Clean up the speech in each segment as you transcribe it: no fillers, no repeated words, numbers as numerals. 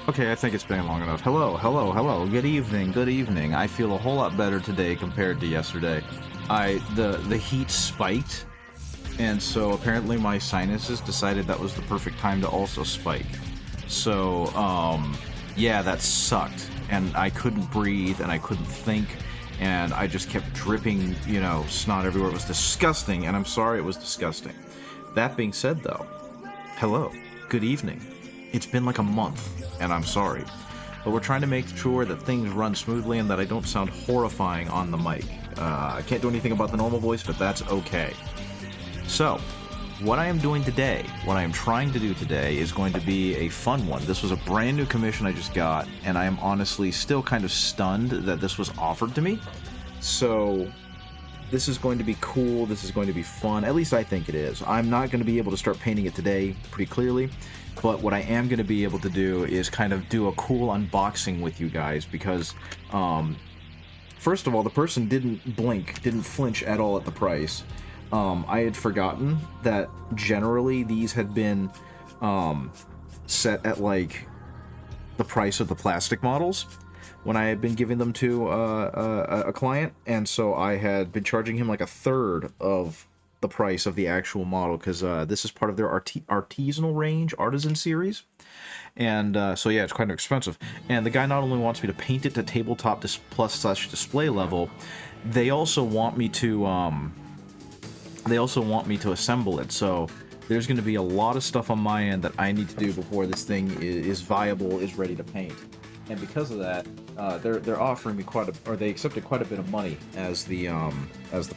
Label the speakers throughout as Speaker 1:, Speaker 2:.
Speaker 1: Okay, I think it's been long enough. Hello, hello, hello. Good evening, good evening. I feel a whole lot better today compared to yesterday. The heat spiked, and so apparently my sinuses decided that was the perfect time to also spike. So, yeah, that sucked. And I couldn't breathe, and I couldn't think, and I just kept dripping, snot everywhere. It was disgusting, and I'm sorry it was disgusting. That being said, though, hello, good evening. It's been like a month, and I'm sorry. But we're trying to make sure that things run smoothly and that I don't sound horrifying on the mic. I can't do anything about the normal voice, but that's okay. So, what I am doing today, what I am trying to do today, is going to be a fun one. This was a brand new commission I just got, and I am honestly still kind of stunned that this was offered to me. So, this is going to be cool, this is going to be fun, at least I think it is. I'm not going to be able to start painting it today pretty clearly, but what I am going to be able to do is kind of do a cool unboxing with you guys, because, first of all, the person didn't blink, didn't flinch at all at the price. I had forgotten that generally these had been set at like the price of the plastic models when I had been giving them to a client, and so I had been charging him like a third of the price of the actual model, because this is part of their artisanal range, artisan series, and so yeah, it's kind of expensive. And the guy not only wants me to paint it to tabletop plus / display level, they also want me to assemble it. So there's going to be a lot of stuff on my end that I need to do before this thing is viable, is ready to paint. And because of that, they're offering me they accepted quite a bit of money as the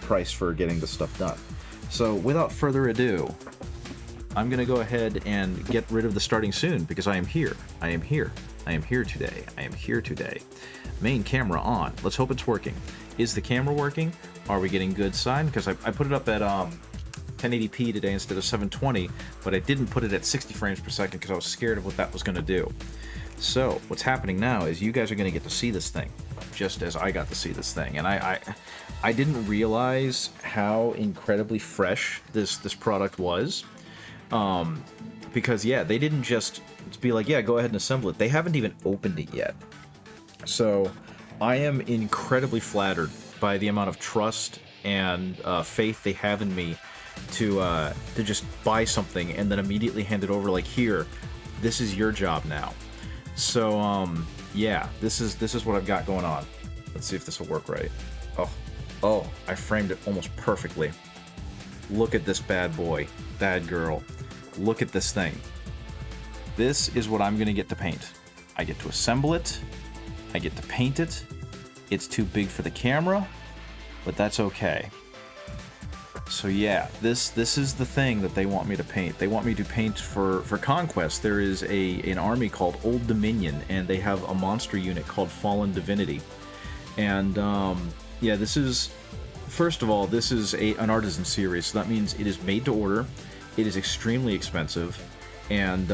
Speaker 1: price for getting this stuff done. So without further ado, I'm gonna go ahead and get rid of the starting soon, because I am here. I am here. I am here today. I am here today. Main camera on. Let's hope it's working. Is the camera working? Are we getting good sign? Because I put it up at 1080p today instead of 720, but I didn't put it at 60 frames per second because I was scared of what that was going to do. So what's happening now is you guys are going to get to see this thing, just as I got to see this thing. And I didn't realize how incredibly fresh this product was, because yeah, they didn't just be like, yeah, go ahead and assemble it. They haven't even opened it yet. So I am incredibly flattered by the amount of trust and faith they have in me to just buy something and then immediately hand it over, like, here, this is your job now. So yeah, this is what I've got going on. Let's see if this will work right. Oh, I framed it almost perfectly. Look at this bad boy, bad girl. Look at this thing. This is what I'm gonna get to paint. I get to assemble it, I get to paint it. It's too big for the camera, but that's okay. So yeah, this is the thing that they want me to paint. They want me to paint for Conquest. There is an army called Old Dominion, and they have a monster unit called Fallen Divinity. And yeah, this is, first of all, this is an artisan series, so that means it is made to order. It is extremely expensive, and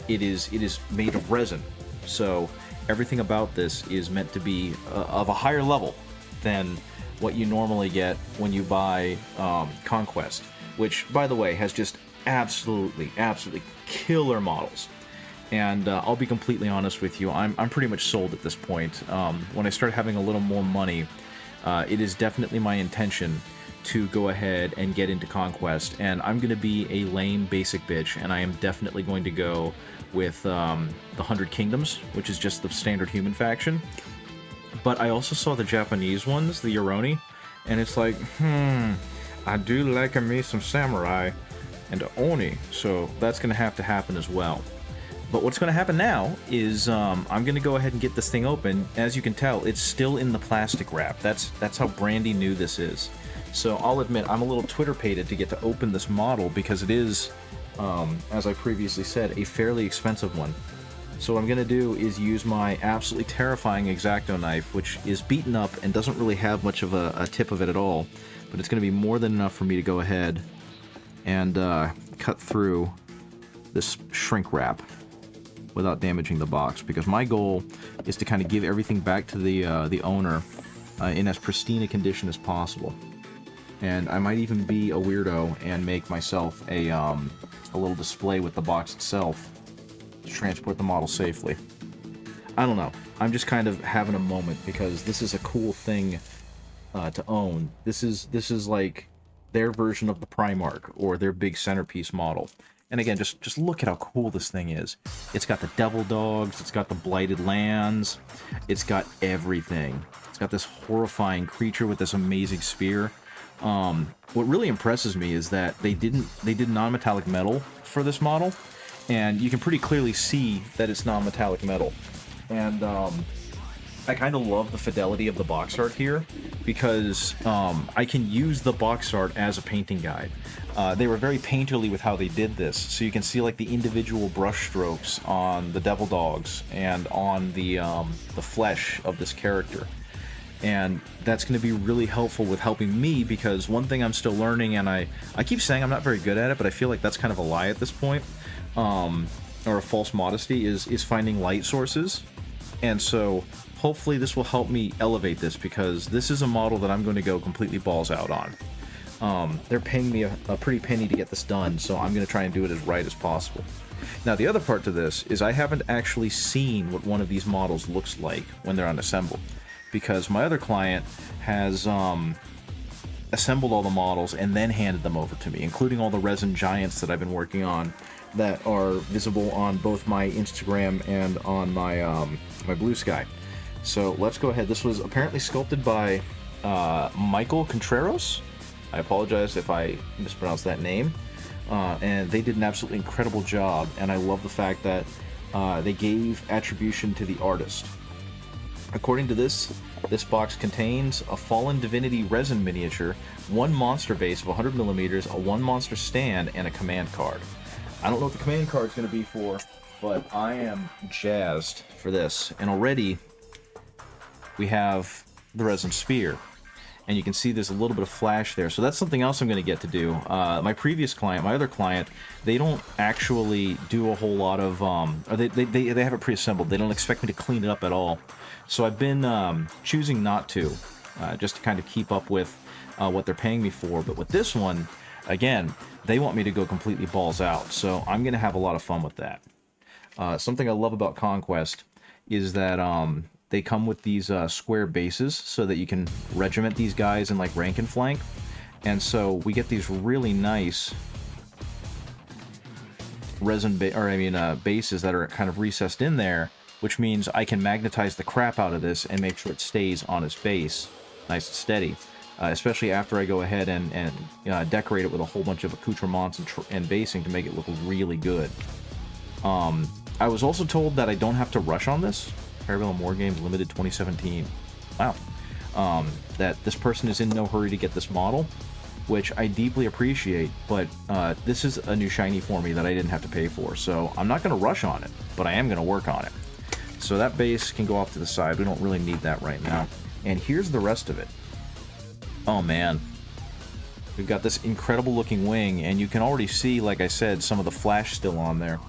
Speaker 1: it is made of resin. So everything about this is meant to be of a higher level than what you normally get when you buy Conquest, which, by the way, has just absolutely killer models. And I'll be completely honest with you, I'm pretty much sold at this point. When I start having a little more money, it is definitely my intention to go ahead and get into Conquest, and I'm going to be a lame basic bitch, and I am definitely going to go with the 100 Kingdoms, which is just the standard human faction. But I also saw the Japanese ones, the Yoroni, and it's like, I do like me some samurai and Oni, so that's going to have to happen as well. But what's going to happen now is I'm going to go ahead and get this thing open. As you can tell, it's still in the plastic wrap. That's how brandy new this is. So I'll admit, I'm a little Twitter-pated to get to open this model, because it is, as I previously said, a fairly expensive one. So what I'm going to do is use my absolutely terrifying X-Acto knife, which is beaten up and doesn't really have much of a tip of it at all, but it's going to be more than enough for me to go ahead and cut through this shrink wrap without damaging the box, because my goal is to kind of give everything back to the owner in as pristine a condition as possible. And I might even be a weirdo and make myself a little display with the box itself to transport the model safely. I don't know. I'm just kind of having a moment because this is a cool thing to own. This is like their version of the Primarch or their big centerpiece model. And again, just look at how cool this thing is. It's got the Devil Dogs, it's got the Blighted Lands, it's got everything. It's got this horrifying creature with this amazing spear. What really impresses me is that they did non-metallic metal for this model, and you can pretty clearly see that it's non-metallic metal. And I kind of love the fidelity of the box art here because I can use the box art as a painting guide. They were very painterly with how they did this, so you can see like the individual brush strokes on the Devil Dogs and on the flesh of this character. And that's going to be really helpful with helping me because one thing I'm still learning, and I keep saying I'm not very good at it, but I feel like that's kind of a lie at this point, or a false modesty, is finding light sources. And so hopefully this will help me elevate this because this is a model that I'm going to go completely balls out on. They're paying me a pretty penny to get this done, so I'm going to try and do it as right as possible. Now the other part to this is I haven't actually seen what one of these models looks like when they're unassembled, because my other client has assembled all the models and then handed them over to me, including all the resin giants that I've been working on that are visible on both my Instagram and on my my Blue Sky. So let's go ahead. This was apparently sculpted by Michael Contreras. I apologize if I mispronounced that name. And they did an absolutely incredible job, and I love the fact that they gave attribution to the artist. According to this box contains a Fallen Divinity resin miniature, one monster base of 100mm, a one monster stand, and a command card. I don't know what the command card is going to be for, but I am jazzed for this. And already we have the resin spear, and you can see there's a little bit of flash there. So that's something else I'm going to get to do. My previous client, my other client, they don't actually do a whole lot of, or they have it pre-assembled. They don't expect me to clean it up at all. So I've been choosing not to, just to kind of keep up with what they're paying me for. But with this one, again, they want me to go completely balls out. So I'm going to have a lot of fun with that. Something I love about Conquest is that they come with these square bases so that you can regiment these guys in like rank and flank. And so we get these really nice resin bases that are kind of recessed in there, which means I can magnetize the crap out of this and make sure it stays on its base nice and steady, especially after I go ahead and decorate it with a whole bunch of accoutrements and basing to make it look really good. I was also told that I don't have to rush on this. Para Bellum Wargames Limited 2017. Wow. That this person is in no hurry to get this model, which I deeply appreciate, but this is a new shiny for me that I didn't have to pay for, so I'm not going to rush on it, but I am going to work on it. So that base can go off to the side. We don't really need that right now. And here's the rest of it. Oh man. We've got this incredible looking wing, and you can already see, like I said, some of the flash still on there.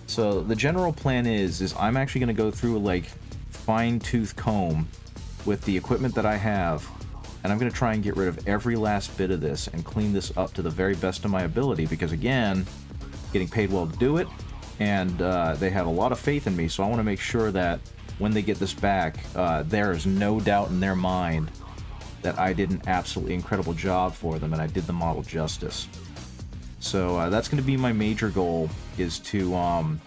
Speaker 1: So the general plan is I'm actually going to go through like fine-tooth comb with the equipment that I have, and I'm going to try and get rid of every last bit of this and clean this up to the very best of my ability, because again, getting paid well to do it, and they have a lot of faith in me, so I want to make sure that when they get this back, there is no doubt in their mind that I did an absolutely incredible job for them and I did the model justice. So that's going to be my major goal, is to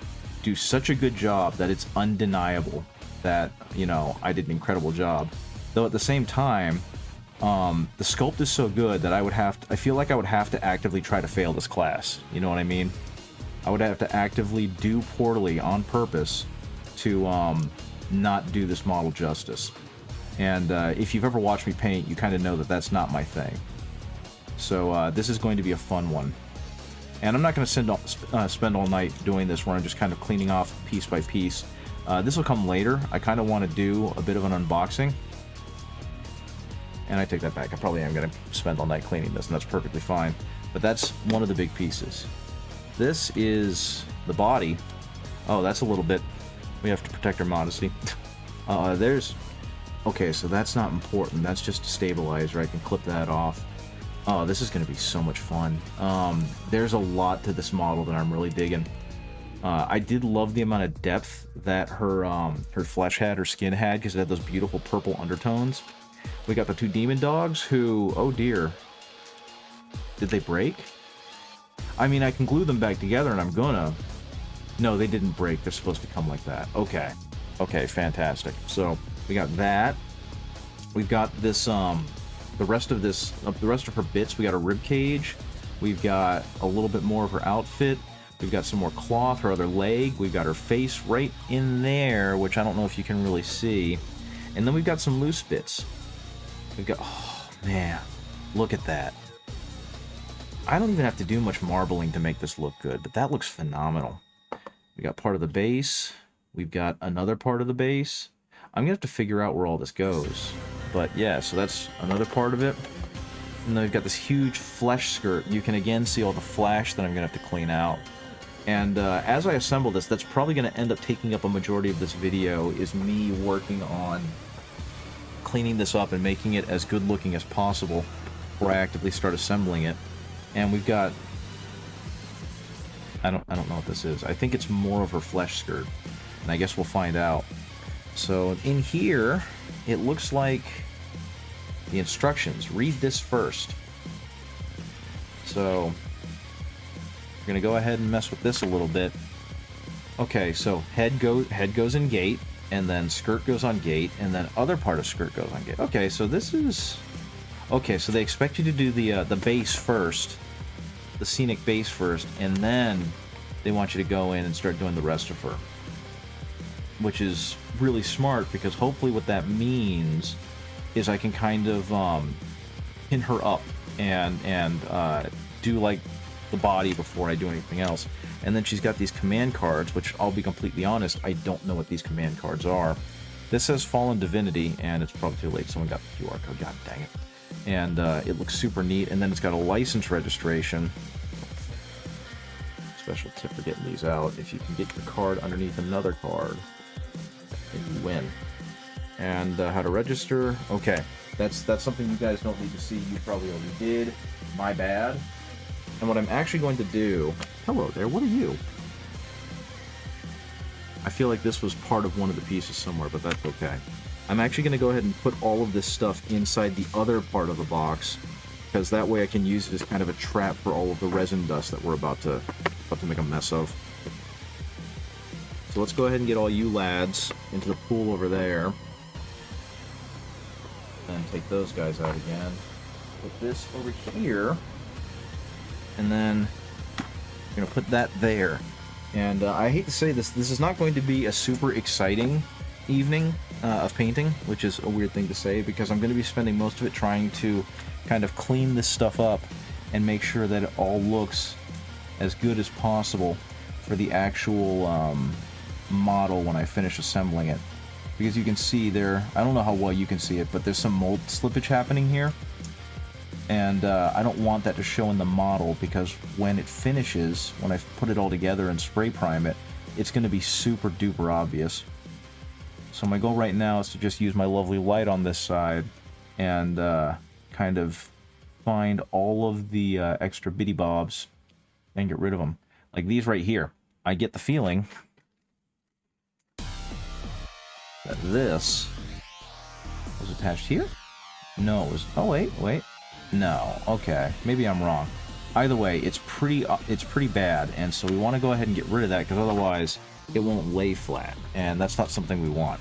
Speaker 1: do such a good job that it's undeniable that, you know, I did an incredible job. Though at the same time, the sculpt is so good that I feel like I would have to actively try to fail this class. You know what I mean? I would have to actively do poorly on purpose to not do this model justice. And if you've ever watched me paint, you kind of know that that's not my thing. So this is going to be a fun one. And I'm not going to spend all night doing this where I'm just kind of cleaning off piece by piece. This will come later. I kind of want to do a bit of an unboxing. And I take that back. I probably am going to spend all night cleaning this, and that's perfectly fine. But that's one of the big pieces. This is the body. Oh, that's a little bit... We have to protect our modesty. Okay, so that's not important. That's just a stabilizer. I can clip that off. Oh, this is going to be so much fun. There's a lot to this model that I'm really digging. I did love the amount of depth that her flesh had, her skin had, because it had those beautiful purple undertones. We got the two demon dogs who, oh dear, did they break? I mean, I can glue them back together, and I'm gonna. No, they didn't break. They're supposed to come like that. Okay. Okay, fantastic. So we got that. We've got this, the rest of her bits. We got a rib cage. We've got a little bit more of her outfit. We've got some more cloth, her other leg. We've got her face right in there, which I don't know if you can really see. And then we've got some loose bits. We've got, oh man, look at that. I don't even have to do much marbling to make this look good, but that looks phenomenal. We got part of the base. We've got another part of the base. I'm gonna have to figure out where all this goes. But yeah, so that's another part of it. And then we've got this huge flesh skirt. You can again see all the flash that I'm gonna have to clean out. And as I assemble this, that's probably going to end up taking up a majority of this video, is me working on cleaning this up and making it as good looking as possible before I actively start assembling it. And we've got, I don't know what this is. I think it's more of her flesh skirt, and I guess we'll find out. So in here, it looks like the instructions. Read this first. So we're gonna go ahead and mess with this a little bit. Okay, so head goes in gate, and then skirt goes on gate, and then other part of skirt goes on gate. Okay, so this is okay. So they expect you to do the base first, the scenic base first, and then they want you to go in and start doing the rest of her, which is really smart, because hopefully what that means is I can kind of pin her up and do like the body before I do anything else. And then she's got these command cards, which I'll be completely honest, I don't know what these command cards are. This says Fallen Divinity, and it's probably too late. Someone got the QR code, god dang it. And it looks super neat. And then it's got a license registration. Special tip for getting these out: if you can get your card underneath another card, then you win. And how to register. Okay, that's something you guys don't need to see. You probably already did. My bad. And what I'm actually going to do... Hello there, what are you? I feel like this was part of one of the pieces somewhere, but that's okay. I'm actually going to go ahead and put all of this stuff inside the other part of the box, because that way I can use it as kind of a trap for all of the resin dust that we're about to make a mess of. So let's go ahead and get all you lads into the pool over there. And take those guys out again. Put this over here. And then we're going to put that there. And I hate to say this, this is not going to be a super exciting evening of painting, which is a weird thing to say, because I'm going to be spending most of it trying to kind of clean this stuff up and make sure that it all looks as good as possible for the actual model when I finish assembling it. Because you can see there, I don't know how well you can see it, but there's some mold slippage happening here. And I don't want that to show in the model, because when it finishes, when I put it all together and spray prime it, it's going to be super duper obvious. So my goal right now is to just use my lovely light on this side and kind of find all of the extra bitty bobs and get rid of them. Like these right here. I get the feeling that this was attached here? No, it was... Oh, wait. No, okay, maybe I'm wrong. Either way, it's pretty bad, and so we want to go ahead and get rid of that, because otherwise it won't lay flat, and that's not something we want.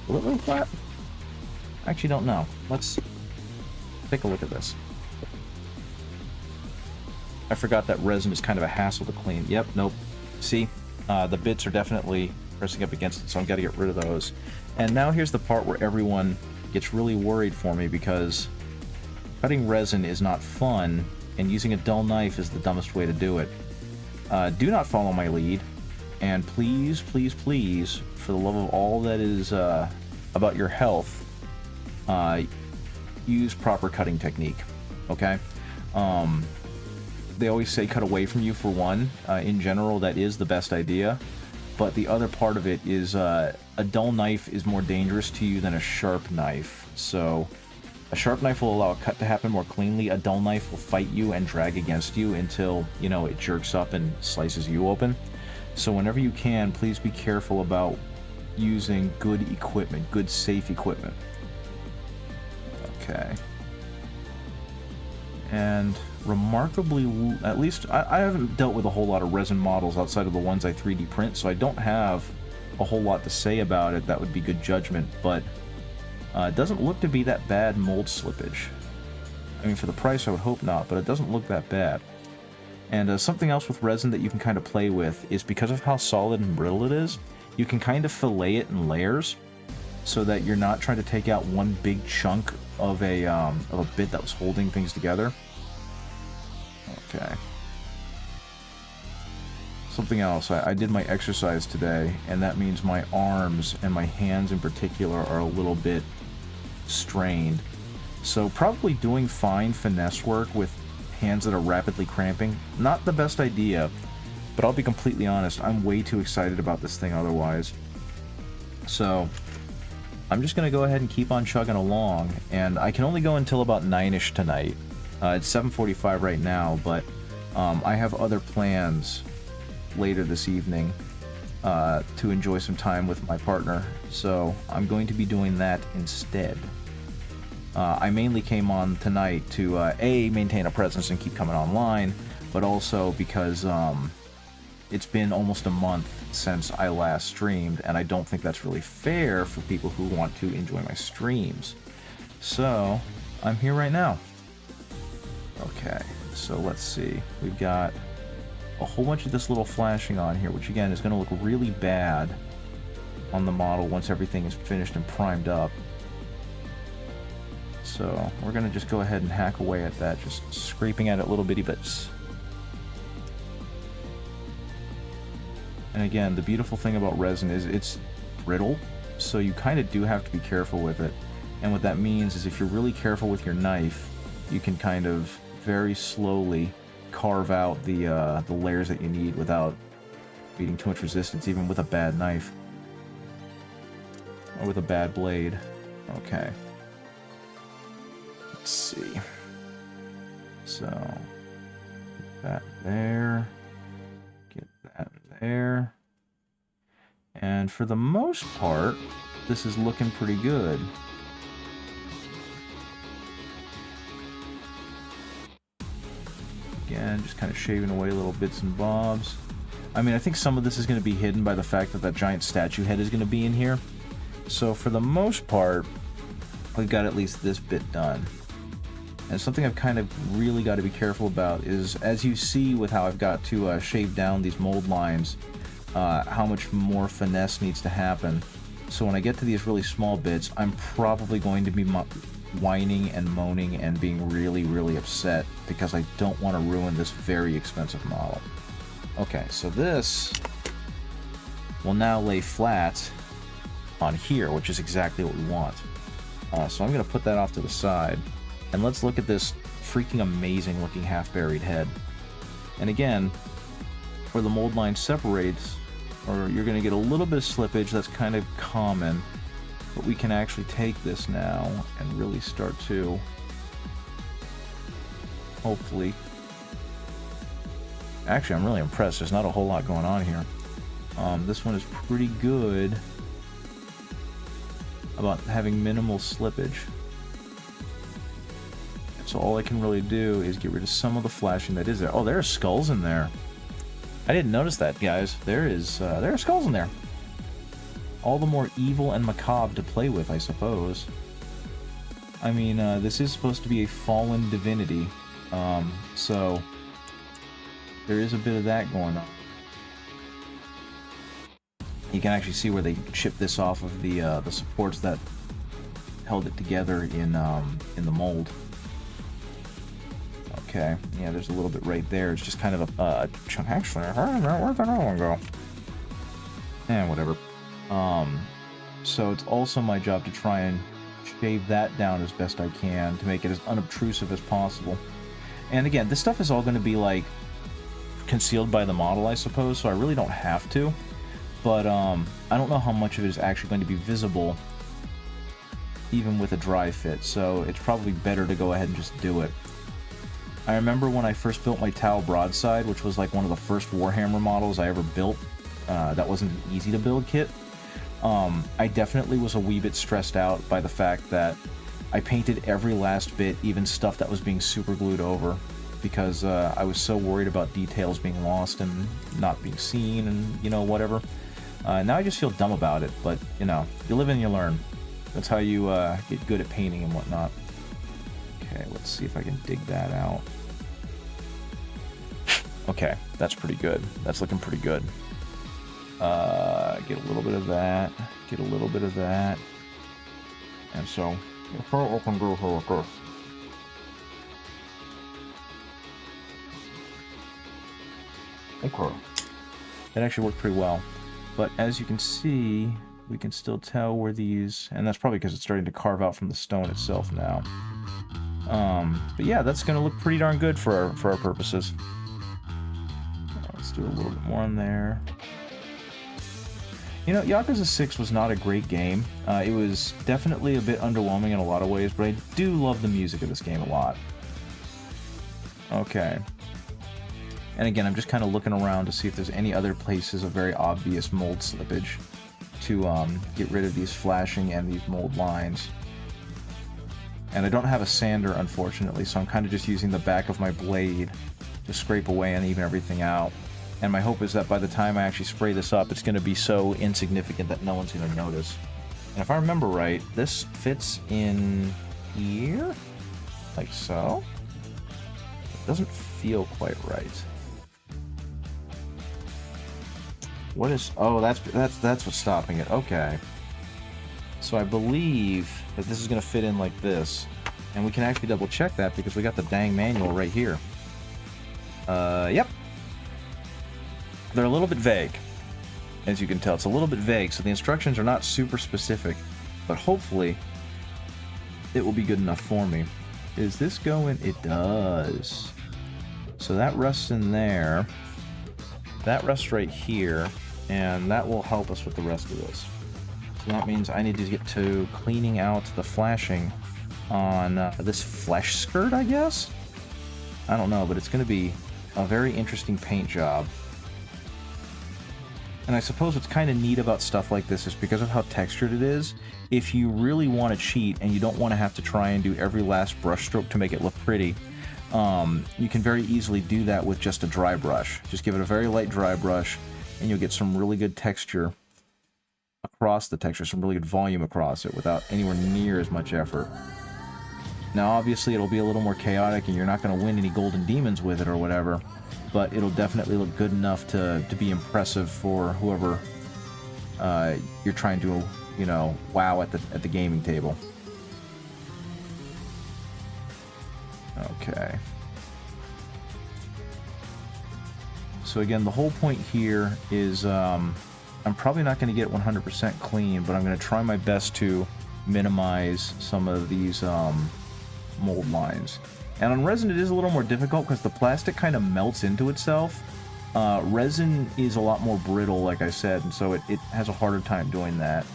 Speaker 1: Will it lay flat? I actually don't know. Let's take a look at this. I forgot that resin is kind of a hassle to clean. Yep, nope. See, the bits are definitely pressing up against it, so I've got to get rid of those. And now here's the part where everyone gets really worried for me, because cutting resin is not fun, and using a dull knife is the dumbest way to do it. Do not follow my lead, and please, please, please, for the love of all that is about your health, use proper cutting technique, okay? They always say cut away from you for one. In general, that is the best idea, but the other part of it is a dull knife is more dangerous to you than a sharp knife. So a sharp knife will allow a cut to happen more cleanly. A dull knife will fight you and drag against you until, you know, it jerks up and slices you open. So whenever you can, please be careful about using good equipment, good safe equipment. Okay. And remarkably, at least I haven't dealt with a whole lot of resin models outside of the ones I 3D print, so I don't have a whole lot to say about it. That would be good judgment, but it doesn't look to be that bad mold slippage. I mean, for the price, I would hope not, but it doesn't look that bad. And something else with resin that you can kind of play with is because of how solid and brittle it is, you can kind of fillet it in layers so that you're not trying to take out one big chunk of a bit that was holding things together. Okay. Something else, I did my exercise today, and that means my arms and my hands in particular are a little bit strained. So probably doing fine finesse work with hands that are rapidly cramping, not the best idea, but I'll be completely honest, I'm way too excited about this thing otherwise. So I'm just going to go ahead and keep on chugging along, and I can only go until about 9-ish tonight. It's 7:45 right now, but I have other plans later this evening to enjoy some time with my partner, so I'm going to be doing that instead. I mainly came on tonight to A, maintain a presence and keep coming online, but also because it's been almost a month since I last streamed, and I don't think that's really fair for people who want to enjoy my streams. So I'm here right now. Okay, so let's see. We've got a whole bunch of this little flashing on here, which again is going to look really bad on the model once everything is finished and primed up. So we're going to just go ahead and hack away at that, just scraping at it little bitty bits. And again, the beautiful thing about resin is it's brittle, so you kind of do have to be careful with it. And what that means is if you're really careful with your knife, you can kind of very slowly carve out the layers that you need without meeting too much resistance, even with a bad knife. Or with a bad blade. Okay. Let's see. So, get that there. Get that there. And for the most part, this is looking pretty good. Again, just kind of shaving away little bits and bobs. I mean, I think some of this is going to be hidden by the fact that that giant statue head is going to be in here. So for the most part, we've got at least this bit done. And something I've kind of really got to be careful about is, as you see with how I've got to shave down these mold lines, how much more finesse needs to happen. So when I get to these really small bits, I'm probably going to be whining and moaning and being really, really upset because I don't want to ruin this very expensive model. Okay, so this will now lay flat on here, which is exactly what we want. So I'm going to put that off to the side, and let's look at this freaking amazing looking half-buried head. And again, where the mold line separates, or you're going to get a little bit of slippage, that's kind of common. But we can actually take this now and really start to, hopefully... Actually, I'm really impressed. There's not a whole lot going on here. This one is pretty good about having minimal slippage. So all I can really do is get rid of some of the flashing that is there. Oh, there are skulls in there. I didn't notice that, guys. There are skulls in there. All the more evil and macabre to play with, I suppose. I mean, this is supposed to be a Fallen Divinity, so there is a bit of that going on. You can actually see where they chipped this off of the supports that held it together in the mold. Okay, yeah, there's a little bit right there. It's just kind of a chunk. Actually, where'd that other one go? Whatever. So it's also my job to try and shave that down as best I can to make it as unobtrusive as possible. And again, this stuff is all going to be like concealed by the model, I suppose, so I really don't have to. But I don't know how much of it is actually going to be visible even with a dry fit, so it's probably better to go ahead and just do it. I remember when I first built my Tau broadside, which was like one of the first Warhammer models I ever built, that wasn't an easy to build kit. I definitely was a wee bit stressed out by the fact that I painted every last bit, even stuff that was being super glued over, because I was so worried about details being lost and not being seen and, you know, whatever. Now I just feel dumb about it, but, you know, you live and you learn. That's how you get good at painting and whatnot. Okay, let's see if I can dig that out. Okay, that's pretty good. That's looking pretty good. Get a little bit of that. Get a little bit of that. And so, I can go here with this. Okay. That actually worked pretty well. But as you can see, we can still tell where these... And that's probably because it's starting to carve out from the stone itself now. But yeah, that's going to look pretty darn good for our purposes. Let's do a little bit more on there. You know, Yakuza 6 was not a great game. It was definitely a bit underwhelming in a lot of ways, but I do love the music of this game a lot. Okay. And again, I'm just kind of looking around to see if there's any other places of very obvious mold slippage to get rid of these flashing and these mold lines. And I don't have a sander, unfortunately, so I'm kind of just using the back of my blade to scrape away and even everything out. And my hope is that by the time I actually spray this up, it's going to be so insignificant that no one's going to notice. And if I remember right, this fits in here? Like so? It doesn't feel quite right. What is... Oh, that's what's stopping it. Okay. So I believe that this is going to fit in like this. And we can actually double check that because we got the dang manual right here. Yep. They're a little bit vague, as you can tell. It's a little bit vague, so the instructions are not super specific, but hopefully it will be good enough for me. Is this going? It does. So that rests in there. That rests right here, and that will help us with the rest of this. So that means I need to get to cleaning out the flashing on this flesh skirt, I guess? I don't know, but it's going to be a very interesting paint job. And I suppose what's kind of neat about stuff like this is because of how textured it is, if you really want to cheat and you don't want to have to try and do every last brush stroke to make it look pretty, you can very easily do that with just a dry brush. Just give it a very light dry brush and you'll get some really good texture across the texture, some really good volume across it without anywhere near as much effort. Now obviously it'll be a little more chaotic and you're not going to win any golden demons with it or whatever, but it'll definitely look good enough to be impressive for whoever you're trying to, you know, wow at the gaming table. Okay. So again, the whole point here is I'm probably not going to get it 100% clean, but I'm going to try my best to minimize some of these mold lines. And on resin it is a little more difficult because the plastic kind of melts into itself. Resin is a lot more brittle, like I said, and so it has a harder time doing that.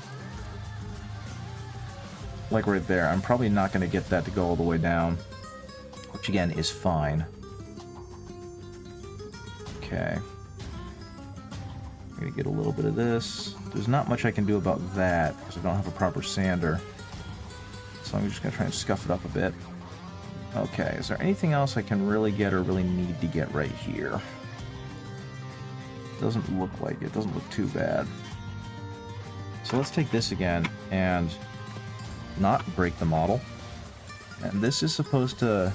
Speaker 1: Like right there, I'm probably not going to get that to go all the way down, which again is fine. Okay. I'm going to get a little bit of this. There's not much I can do about that because I don't have a proper sander. So I'm just going to try and scuff it up a bit. Okay, is there anything else I can really get or really need to get right here? Doesn't look like it. Doesn't look too bad. So let's take this again and not break the model. And this is supposed to...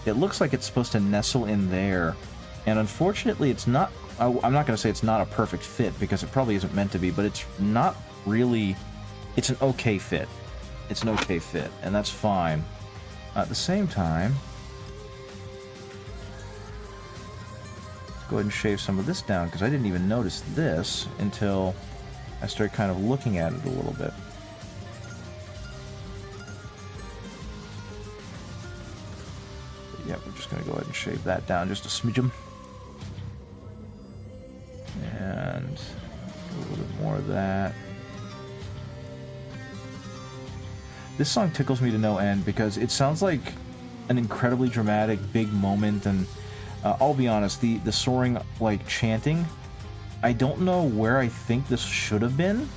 Speaker 1: It looks like it's supposed to nestle in there. And unfortunately, it's not... I'm not going to say it's not a perfect fit because it probably isn't meant to be, but it's not really... It's an okay fit. It's an okay fit, and that's fine. At the same time, let's go ahead and shave some of this down because I didn't even notice this until I started kind of looking at it a little bit. But yeah, we're just going to go ahead and shave that down just a smidgen. And a little bit more of that. This song tickles me to no end because it sounds like an incredibly dramatic, big moment, and I'll be honest, the soaring, like, chanting I don't know where I think this should have been,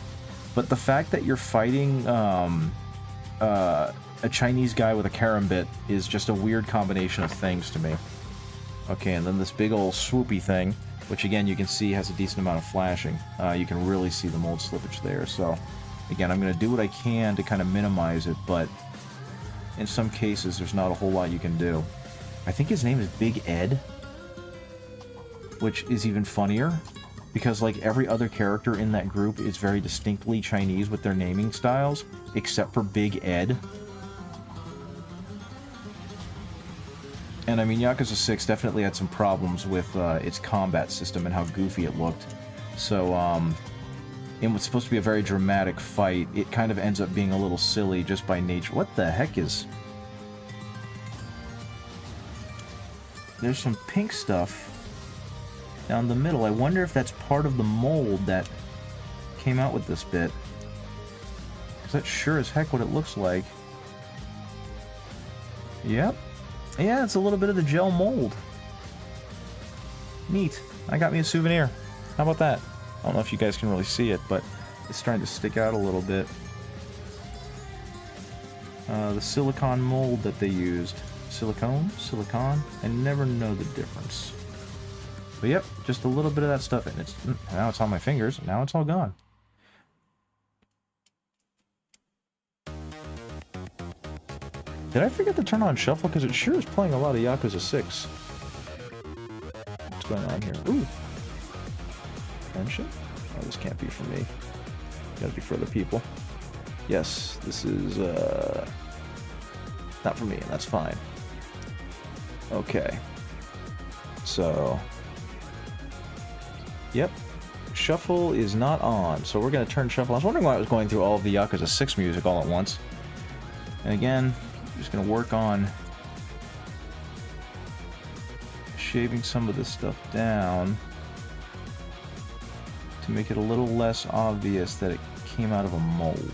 Speaker 1: but the fact that you're fighting a Chinese guy with a karambit is just a weird combination of things to me. Okay, and then this big old swoopy thing, which again you can see has a decent amount of flashing. You can really see the mold slippage there, so again, I'm going to do what I can to kind of minimize it, but in some cases there's not a whole lot you can do. I think his name is Big Ed, which is even funnier, because like every other character in that group is very distinctly Chinese with their naming styles, except for Big Ed. And I mean, Yakuza 6 definitely had some problems with its combat system and how goofy it looked. So, in what's supposed to be a very dramatic fight, it kind of ends up being a little silly just by nature. What the heck is... There's some pink stuff down the middle. I wonder if that's part of the mold that came out with this bit. Because that's sure as heck what it looks like. Yep. Yeah, it's a little bit of the gel mold. Neat. I got me a souvenir. How about that? I don't know if you guys can really see it, but it's starting to stick out a little bit. The silicone mold that they used. Silicone? Silicon? I never know the difference. But yep, just a little bit of that stuff, and now it's on my fingers. Now it's all gone. Did I forget to turn on shuffle? Because it sure is playing a lot of Yakuza 6. What's going on here? Ooh. Attention? Oh, this can't be for me. Gotta be for other people. Yes, this is, not for me, and that's fine. Okay. So... Yep. Shuffle is not on, so we're gonna turn shuffle on. I was wondering why I was going through all of the Yakuza 6 music all at once. And again... just gonna work on shaving some of this stuff down to make it a little less obvious that it came out of a mold.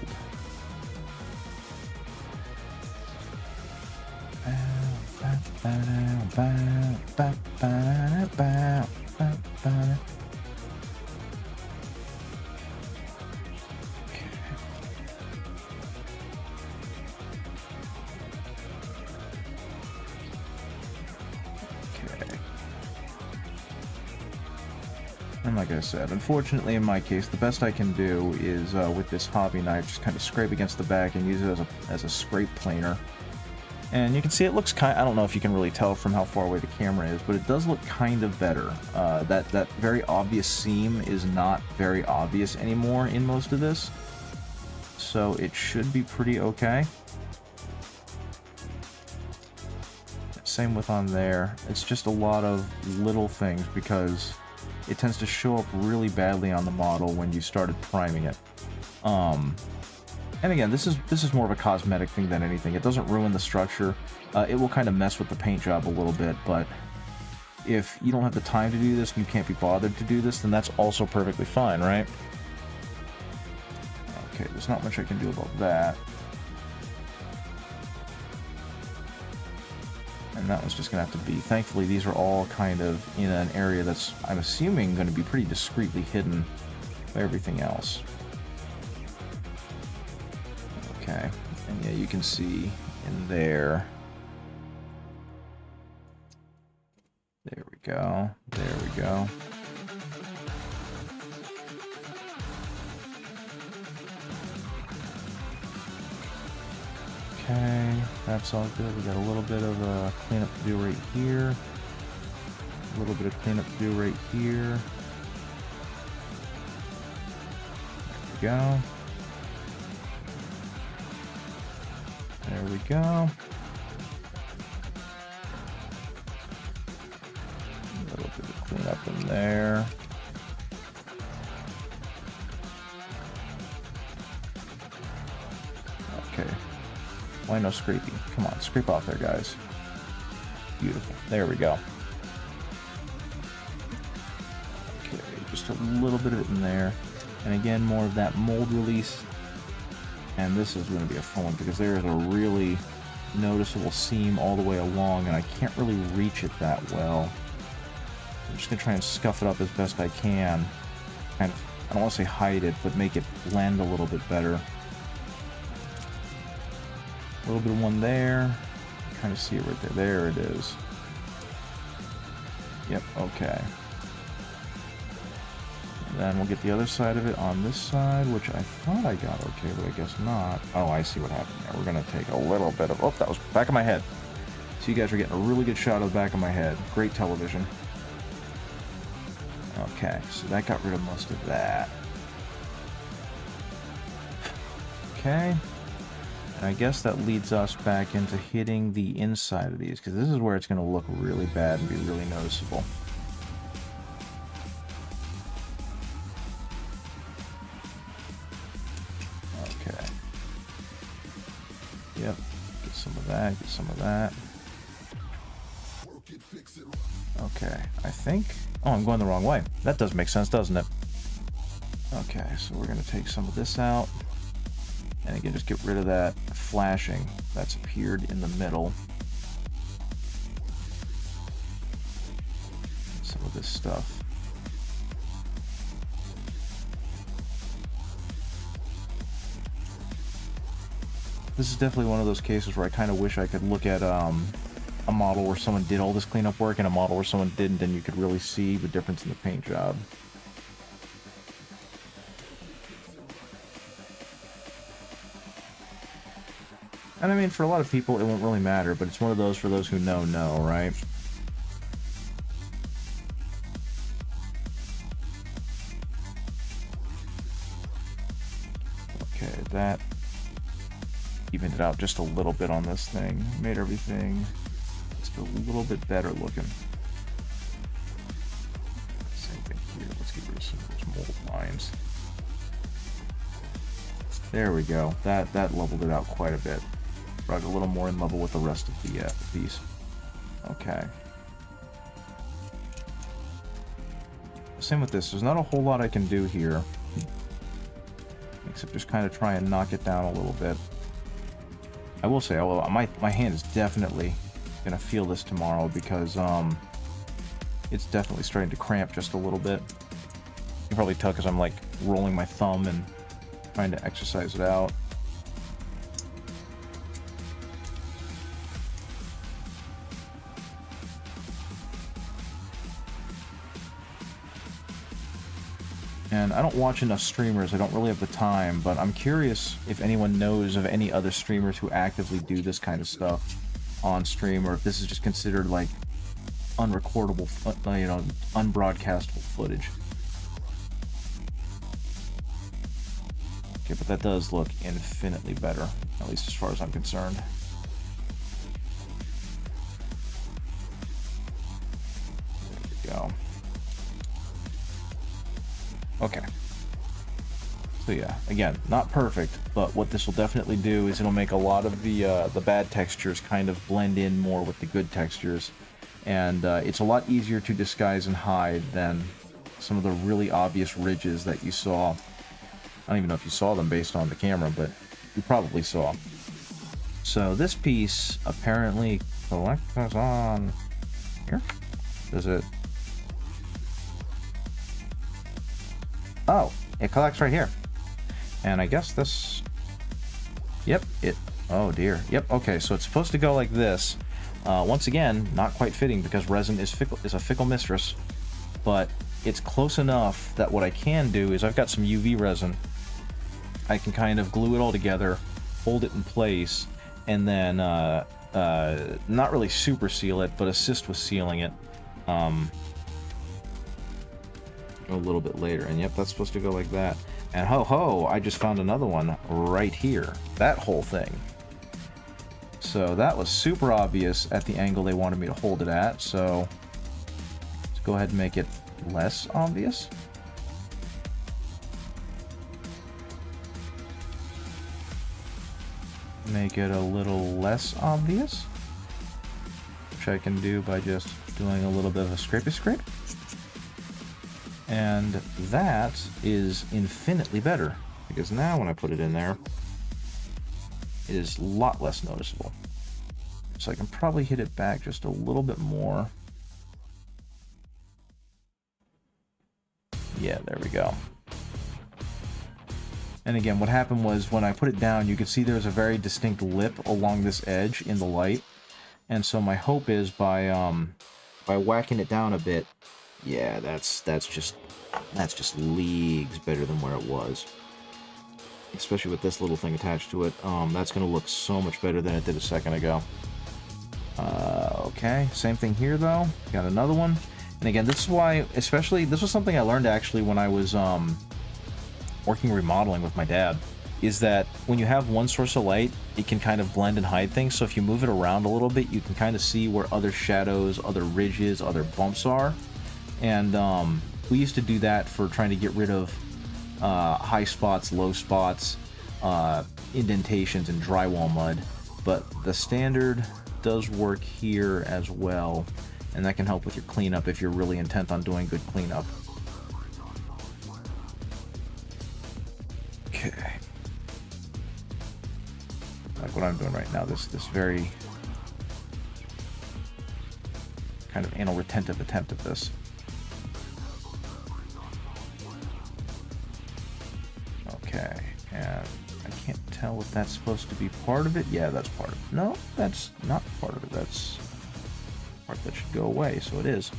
Speaker 1: And like I said, unfortunately in my case, the best I can do is, with this hobby knife, just kind of scrape against the back and use it as a scrape planer. And you can see it looks I don't know if you can really tell from how far away the camera is, but it does look kind of better. That very obvious seam is not very obvious anymore in most of this. So it should be pretty okay. Same with on there. It's just a lot of little things because it tends to show up really badly on the model when you started priming it. And again, this is more of a cosmetic thing than anything. It doesn't ruin the structure. It will kind of mess with the paint job a little bit, but if you don't have the time to do this and you can't be bothered to do this, then that's also perfectly fine, right? Okay, there's not much I can do about that. And that one's just going to have to be... Thankfully, these are all kind of in an area that's, I'm assuming, going to be pretty discreetly hidden by everything else. Okay, and yeah, you can see in there. There we go. There we go. Okay, that's all good. We got a little bit of a cleanup to do right here. A little bit of cleanup to do right here. There we go. There we go. A little bit of cleanup in there. Okay. Why no scraping? Come on, scrape off there, guys. Beautiful. There we go. Okay, just a little bit of it in there. And again, more of that mold release. And this is going to be a fun one because there is a really noticeable seam all the way along, and I can't really reach it that well. I'm just going to try and scuff it up as best I can. kind of, I don't want to say hide it, but make it blend a little bit better. A little bit of one there. Kind of see it right there. There it is. Yep, okay. And then we'll get the other side of it on this side, which I thought I got okay, but I guess not. Oh, I see what happened there. We're going to take a little bit of... Oh, that was back of my head. So you guys are getting a really good shot of the back of my head. Great television. Okay, so that got rid of most of that. Okay. And I guess that leads us back into hitting the inside of these, because this is where it's going to look really bad and be really noticeable. Okay. Yep. Get some of that, get some of that. Okay, I think... Oh, I'm going the wrong way. That does make sense, doesn't it? Okay, so we're going to take some of this out. And again, just get rid of that flashing that's appeared in the middle. Some of this stuff. This is definitely one of those cases where I kind of wish I could look at a model where someone did all this cleanup work and a model where someone didn't, and you could really see the difference in the paint job. And I mean, for a lot of people, it won't really matter, but it's one of those for those who know, right? Okay, that evened it out just a little bit on this thing. Made everything just a little bit better looking. Same thing here. Let's get rid of some of those mold lines. There we go. That leveled it out quite a bit. Brought it a little more in level with the rest of the piece. Okay. Same with this. There's not a whole lot I can do here, except just kind of try and knock it down a little bit. I will say, although my hand is definitely gonna feel this tomorrow because it's definitely starting to cramp just a little bit. You can probably tell because I'm like rolling my thumb and trying to exercise it out. And I don't watch enough streamers, I don't really have the time, but I'm curious if anyone knows of any other streamers who actively do this kind of stuff on stream, or if this is just considered like unrecordable, you know, unbroadcastable footage. Okay, but that does look infinitely better, at least as far as I'm concerned. There we go. Okay. So yeah, again, not perfect, but what this will definitely do is it'll make a lot of the bad textures kind of blend in more with the good textures, and it's a lot easier to disguise and hide than some of the really obvious ridges that you saw. I don't even know if you saw them based on the camera, but you probably saw. So this piece apparently collects on here. Does it? Oh, it collects right here. And I guess this... Yep, it... Oh dear. Yep, okay, so it's supposed to go like this. Once again, not quite fitting because resin is a fickle mistress. But it's close enough that what I can do is I've got some UV resin. I can kind of glue it all together, hold it in place, and then not really super seal it, but assist with sealing it. A little bit later, and yep, that's supposed to go like that. And ho, I just found another one right here. That whole thing. So that was super obvious at the angle they wanted me to hold it at, so let's go ahead and make it less obvious. Make it a little less obvious, which I can do by just doing a little bit of a scrapey scrape. And that is infinitely better, because now when I put it in there, it is a lot less noticeable. So I can probably hit it back just a little bit more. Yeah, there we go. And again, what happened was when I put it down, you could see there's a very distinct lip along this edge in the light. And so my hope is by whacking it down a bit, yeah, that's just leagues better than where it was. Especially with this little thing attached to it, that's going to look so much better than it did a second ago. Okay, same thing here though. Got another one. And again, this is why, especially, this was something I learned actually when I was working remodeling with my dad, is that when you have one source of light, it can kind of blend and hide things. So if you move it around a little bit, you can kind of see where other shadows, other ridges, other bumps are. And we used to do that for trying to get rid of high spots, low spots, indentations, and drywall mud. But the standard does work here as well, and that can help with your cleanup if you're really intent on doing good cleanup. Okay. Like what I'm doing right now, this very kind of anal retentive attempt at this. Okay, and I can't tell if that's supposed to be part of it. Yeah, that's part of it. No, that's not part of it. That's part that should go away, so it is.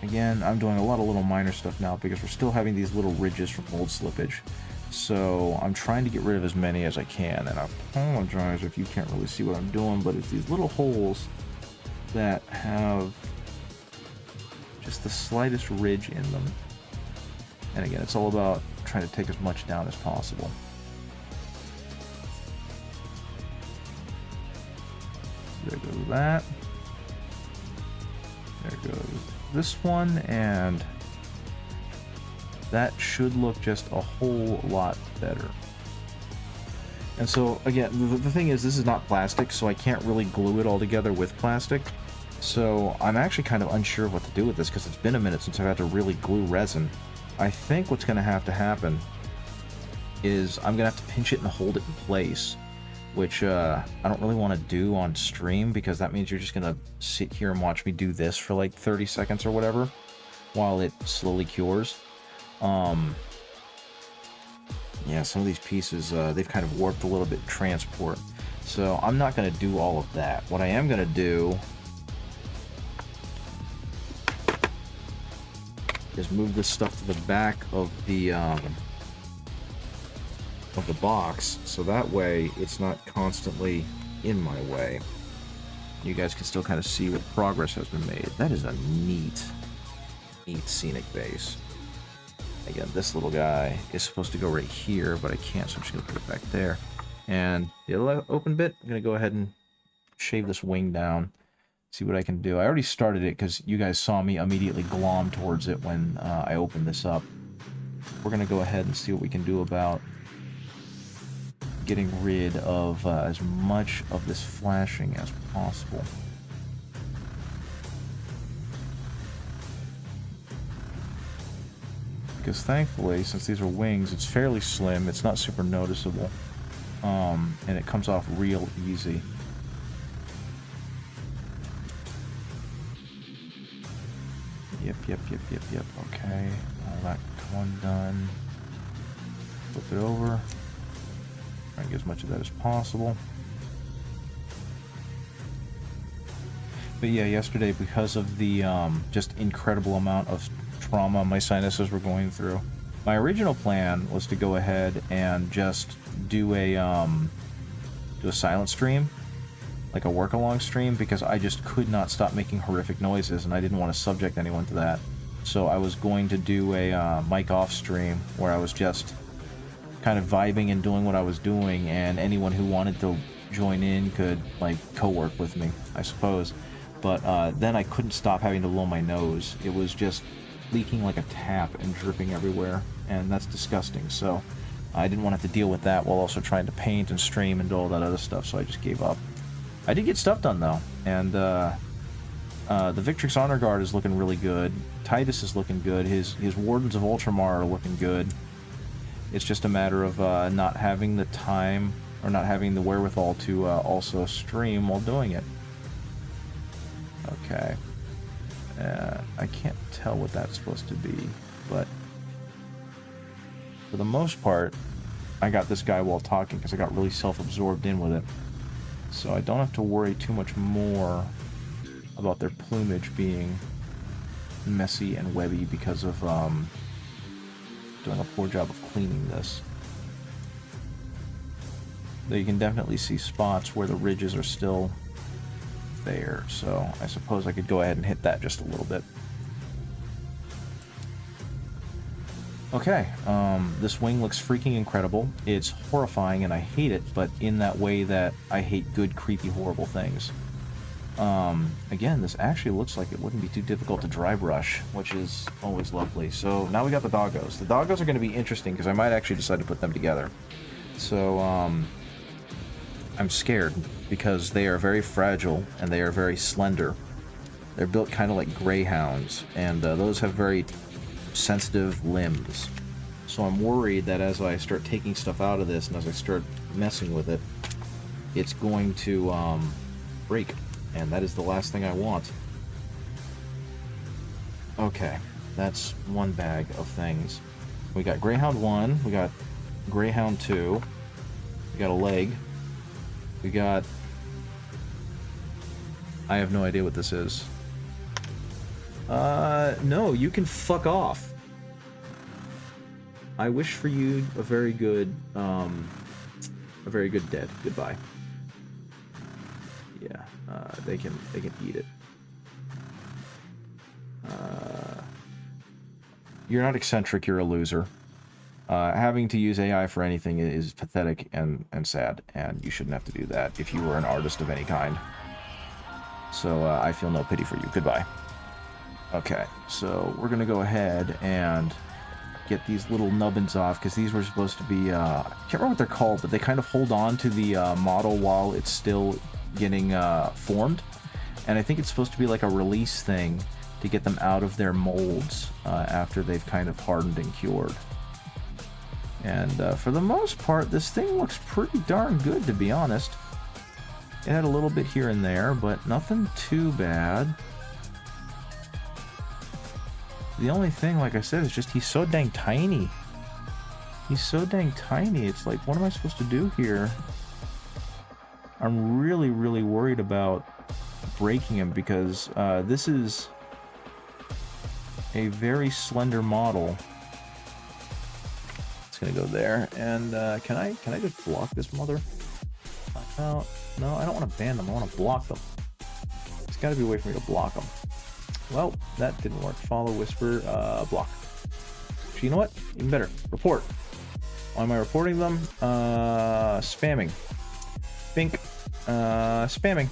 Speaker 1: Again, I'm doing a lot of little minor stuff now because we're still having these little ridges from mold slippage. So I'm trying to get rid of as many as I can, and I apologize if you can't really see what I'm doing, but it's these little holes that have just the slightest ridge in them. And again, it's all about trying to take as much down as possible. There goes that. There goes this one, and that should look just a whole lot better. And so again, the thing is, this is not plastic, so I can't really glue it all together with plastic. So I'm actually kind of unsure of what to do with this because it's been a minute since I've had to really glue resin. I think what's going to happen is I'm going to have to pinch it and hold it in place, which I don't really want to do on stream because that means you're just going to sit here and watch me do this for like 30 seconds or whatever while it slowly cures. Yeah, some of these pieces, they've kind of warped a little bit in transport. So I'm not going to do all of that. What I am going to do is move this stuff to the back of the box, so that way it's not constantly in my way. You guys can still kind of see what progress has been made. That is a neat scenic base. Again, this little guy is supposed to go right here, but I can't, so I'm just going to put it back there. And the other open bit, I'm going to go ahead and shave this wing down, see what I can do. I already started it because you guys saw me immediately glom towards it when I opened this up. We're going to go ahead and see what we can do about getting rid of as much of this flashing as possible. Because thankfully, since these are wings, it's fairly slim, it's not super noticeable, and it comes off real easy. Yep, okay, that one done. Flip it over, try and get as much of that as possible. But yeah, yesterday, because of the just incredible amount of trauma my sinuses were going through, my original plan was to go ahead and just do a silent stream, like a work-along stream, because I just could not stop making horrific noises, and I didn't want to subject anyone to that. So I was going to do a mic-off stream where I was just kind of vibing and doing what I was doing, and anyone who wanted to join in could, like, co-work with me, I suppose. But then I couldn't stop having to blow my nose. It was just leaking like a tap and dripping everywhere, and that's disgusting. So I didn't want to have to deal with that while also trying to paint and stream and do all that other stuff, so I just gave up. I did get stuff done though, and the Victrix Honor Guard is looking really good. Titus is looking good. His Wardens of Ultramar are looking good. It's just a matter of not having the time or not having the wherewithal to also stream while doing it. Okay. I can't tell what that's supposed to be. but for the most part, I got this guy while talking because I got really self-absorbed in with it. So I don't have to worry too much more about their plumage being messy and webby because of doing a poor job of cleaning this. Though you can definitely see spots where the ridges are still there, so I suppose I could go ahead and hit that just a little bit. Okay, this wing looks freaking incredible. It's horrifying and I hate it, but in that way that I hate good, creepy, horrible things. Again, this actually looks like it wouldn't be too difficult to dry brush, which is always lovely. So now we got the doggos. The doggos are going to be interesting because I might actually decide to put them together. So, I'm scared because they are very fragile and they are very slender. They're built kind of like greyhounds, and those have very sensitive limbs. So I'm worried that as I start taking stuff out of this and as I start messing with it, it's going to break, and that is the last thing I want. Okay, that's one bag of things. We got Greyhound 1, we got Greyhound 2, we got a leg, we got... I have no idea what this is. No, you can fuck off. I wish for you a very good dead. Goodbye. Yeah, they can eat it. You're not eccentric, you're a loser. Having to use AI for anything is pathetic and sad, and you shouldn't have to do that if you were an artist of any kind. So, I feel no pity for you. Goodbye. Okay, so we're gonna go ahead and get these little nubbins off, because these were supposed to be, I can't remember what they're called, but they kind of hold on to the model while it's still getting formed. And I think it's supposed to be like a release thing to get them out of their molds after they've kind of hardened and cured. And for the most part, this thing looks pretty darn good, to be honest. It had a little bit here and there, but nothing too bad. The only thing, like I said, is just he's so dang tiny. He's so dang tiny. It's like, what am I supposed to do here? I'm really, really worried about breaking him because this is a very slender model. It's gonna go there, and can I just block this mother? No, I don't want to ban them. I want to block them. There's got to be a way for me to block them. Well, that didn't work. Follow, whisper, block. So you know what? Even better. Report. Why am I reporting them? Spamming. Bink. Spamming.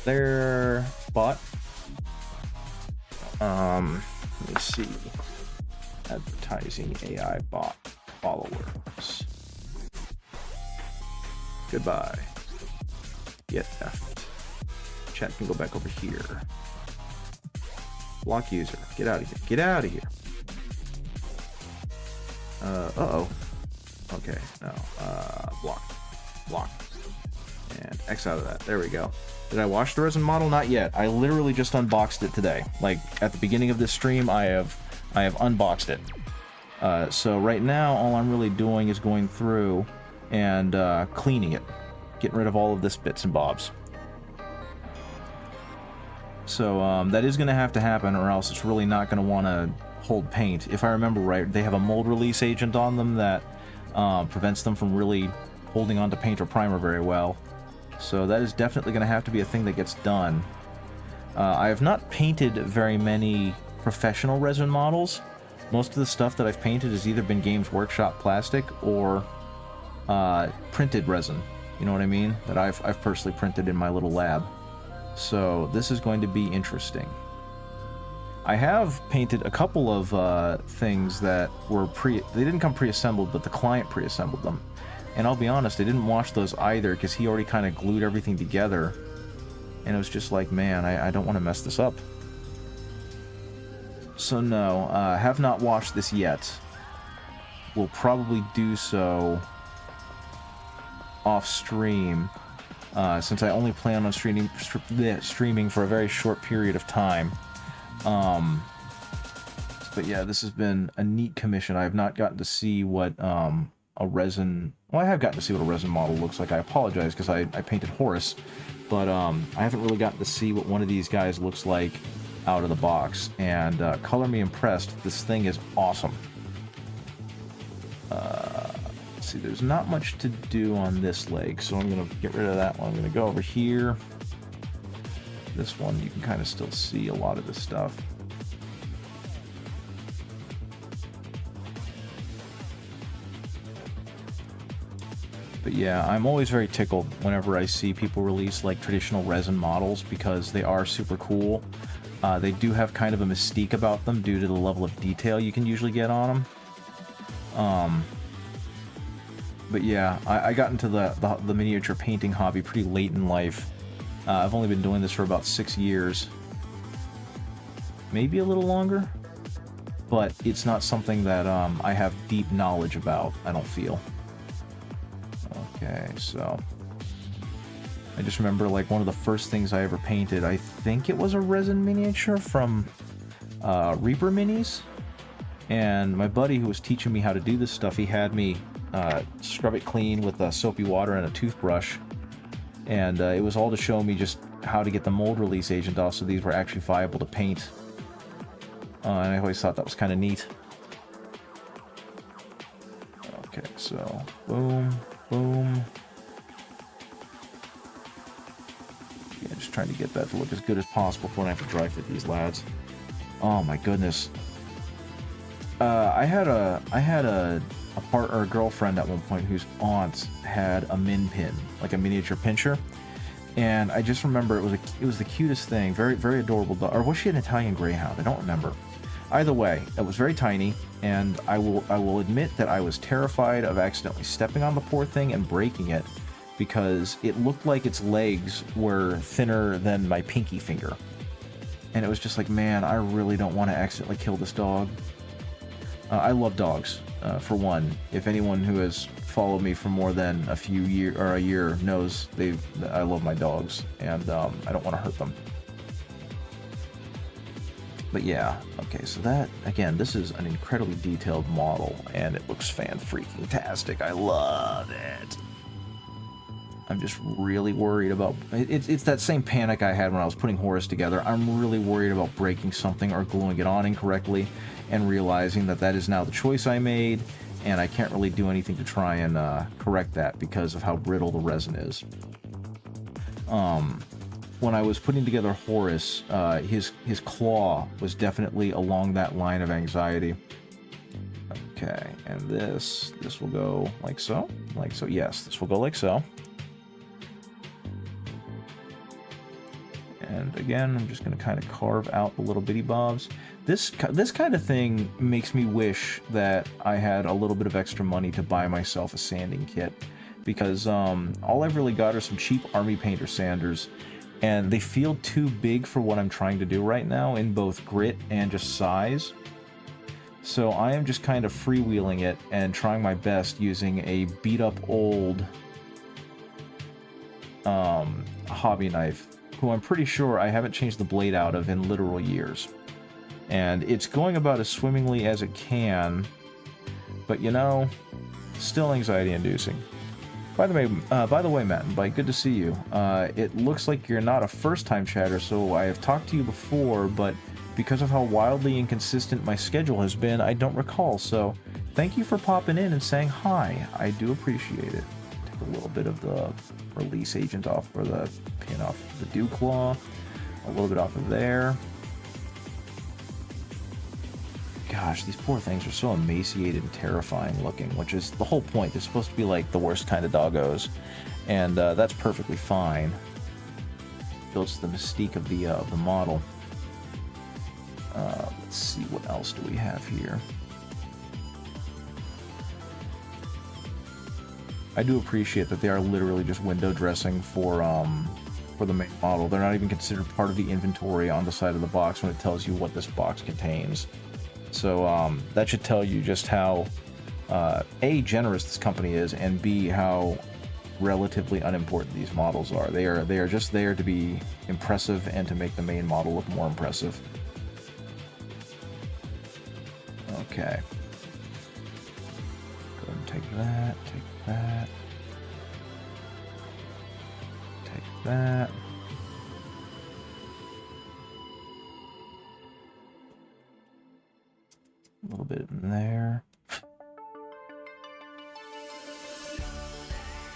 Speaker 1: They're bot. Let me see. Advertising AI bot followers. Goodbye. Get effed. Chat can go back over here. Block user. Get out of here. Get out of here. Uh-oh. Okay, no. Block. Block. And X out of that. There we go. Did I wash the resin model? Not yet. I literally just unboxed it today. Like, at the beginning of this stream, I have unboxed it. So right now, all I'm really doing is going through and cleaning it. Getting rid of all of this bits and bobs. So that is going to have to happen, or else it's really not going to want to hold paint. If I remember right, they have a mold release agent on them that prevents them from really holding on to paint or primer very well. So that is definitely going to have to be a thing that gets done. I have not painted very many professional resin models. Most of the stuff that I've painted has either been Games Workshop plastic or printed resin. You know what I mean? That I've personally printed in my little lab. So this is going to be interesting. I have painted a couple of things that were they didn't come pre-assembled, but the client pre-assembled them. And I'll be honest, I didn't wash those either because he already kind of glued everything together. And it was just like, man, I don't want to mess this up. So no, have not washed this yet. We'll probably do so off stream. Since I only plan on streaming for a very short period of time. But yeah, this has been a neat commission. I have not gotten to see what a resin... Well, I have gotten to see what a resin model looks like. I apologize because I painted Horus. But I haven't really gotten to see what one of these guys looks like out of the box. And color me impressed. This thing is awesome. Let's see, there's not much to do on this leg, so I'm going to get rid of that one. I'm going to go over here. This one, you can kind of still see a lot of this stuff. But yeah, I'm always very tickled whenever I see people release like traditional resin models because they are super cool. They do have kind of a mystique about them due to the level of detail you can usually get on them. But yeah, I got into the miniature painting hobby pretty late in life. I've only been doing this for about 6 years. Maybe a little longer. But it's not something that I have deep knowledge about, I don't feel. Okay, so... I just remember, like, one of the first things I ever painted, I think it was a resin miniature from Reaper Minis. And my buddy who was teaching me how to do this stuff, he had me scrub it clean with soapy water and a toothbrush. And it was all to show me just how to get the mold release agent off so these were actually viable to paint. And I always thought that was kind of neat. Okay, so boom, boom. Yeah, just trying to get that to look as good as possible before I have to dry fit these lads. Oh my goodness. I had a partner, a girlfriend at one point whose aunt had a min pin, like a miniature pincher, and I just remember it was the cutest thing, very very adorable dog. Or was she an Italian Greyhound? I don't remember. Either way, it was very tiny, and I will admit that I was terrified of accidentally stepping on the poor thing and breaking it, because it looked like its legs were thinner than my pinky finger, and it was just like, man, I really don't want to accidentally kill this dog. I love dogs, for one. If anyone who has followed me for more than a year knows I love my dogs, and I don't want to hurt them. But yeah, okay, so that, again, this is an incredibly detailed model, and it looks fan-freaking-tastic. I love it. I'm just really worried about... It's that same panic I had when I was putting Horus together. I'm really worried about breaking something or gluing it on incorrectly, and realizing that that is now the choice I made, and I can't really do anything to try and correct that because of how brittle the resin is. When I was putting together Horus, his claw was definitely along that line of anxiety. Okay, and this will go like so. Like so, yes, this will go like so. And again, I'm just going to kind of carve out the little bitty bobs. This kind of thing makes me wish that I had a little bit of extra money to buy myself a sanding kit, because all I've really got are some cheap army painter sanders, and they feel too big for what I'm trying to do right now in both grit and just size. So I am just kind of freewheeling it and trying my best using a beat up old hobby knife, who I'm pretty sure I haven't changed the blade out of in literal years. And it's going about as swimmingly as it can, but you know, still anxiety-inducing. By the way, Matt, good to see you. It looks like you're not a first-time chatter, so I have talked to you before, but because of how wildly inconsistent my schedule has been, I don't recall, so thank you for popping in and saying hi. I do appreciate it. Take a little bit of the release agent off, or the pin off the dew claw, a little bit off of there. Gosh, these poor things are so emaciated and terrifying looking, which is the whole point. They're supposed to be like the worst kind of doggos, and that's perfectly fine. Builds the mystique of the model. Let's see, what else do we have here? I do appreciate that they are literally just window dressing for the main model. They're not even considered part of the inventory on the side of the box when it tells you what this box contains. So that should tell you just how A, generous this company is, and B, how relatively unimportant these models are. They are just there to be impressive and to make the main model look more impressive. Okay. Go ahead and take that, take that. Take that. A little bit in there.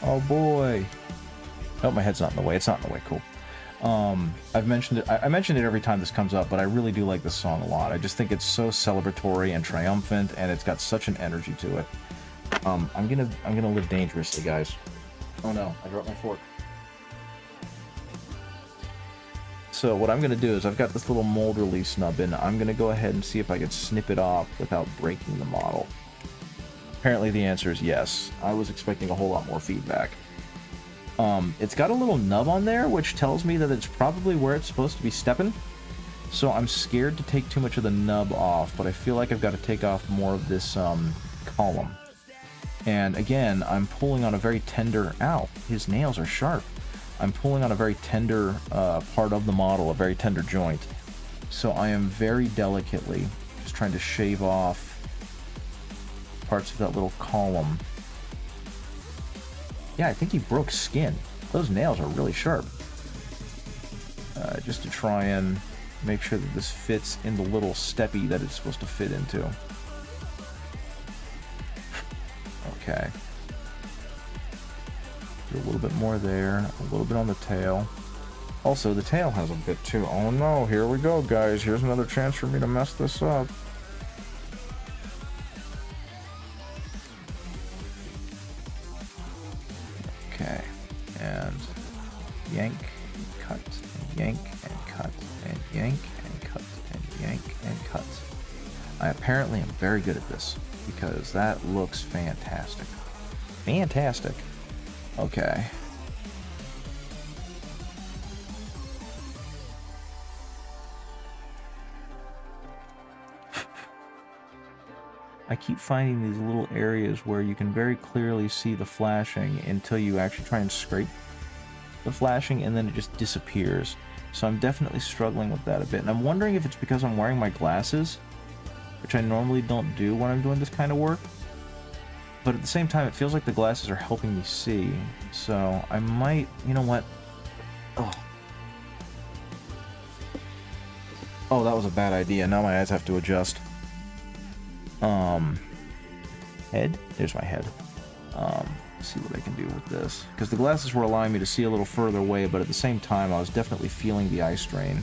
Speaker 1: Oh boy. Oh, my head's not in the way. It's not in the way. Cool. I've mentioned it. I mention it every time this comes up, but I really do like this song a lot. I just think it's so celebratory and triumphant, and it's got such an energy to it. I'm gonna live dangerously, guys. Oh no, I dropped my fork. So what I'm gonna do is I've got this little mold release snub in. I'm gonna go ahead and see if I can snip it off without breaking the model. Apparently the answer is yes. I was expecting a whole lot more feedback. It's got a little nub on there, which tells me that it's probably where it's supposed to be stepping. So I'm scared to take too much of the nub off, but I feel like I've got to take off more of this column. And again, I'm pulling on a very tender... Ow, his nails are sharp. I'm pulling on a very tender part of the model, a very tender joint. So I am very delicately just trying to shave off parts of that little column. Yeah, I think he broke skin. Those nails are really sharp. Just to try and make sure that this fits in the little steppy that it's supposed to fit into. Okay. Do a little bit more there, a little bit on the tail. Also, the tail has a bit too. Oh no, here we go, guys. Here's another chance for me to mess this up. Okay, and yank, and cut, and yank, and cut, and yank, and cut, and yank, and cut. I apparently am very good at this, because that looks fantastic. Fantastic. Okay. I keep finding these little areas where you can very clearly see the flashing until you actually try and scrape the flashing, and then it just disappears. So I'm definitely struggling with that a bit. And I'm wondering if it's because I'm wearing my glasses, which I normally don't do when I'm doing this kind of work. But at the same time, it feels like the glasses are helping me see. So I might... You know what? Oh. Oh, that was a bad idea. Now my eyes have to adjust. Head? There's my head. Let's see what I can do with this. Because the glasses were allowing me to see a little further away, but at the same time, I was definitely feeling the eye strain.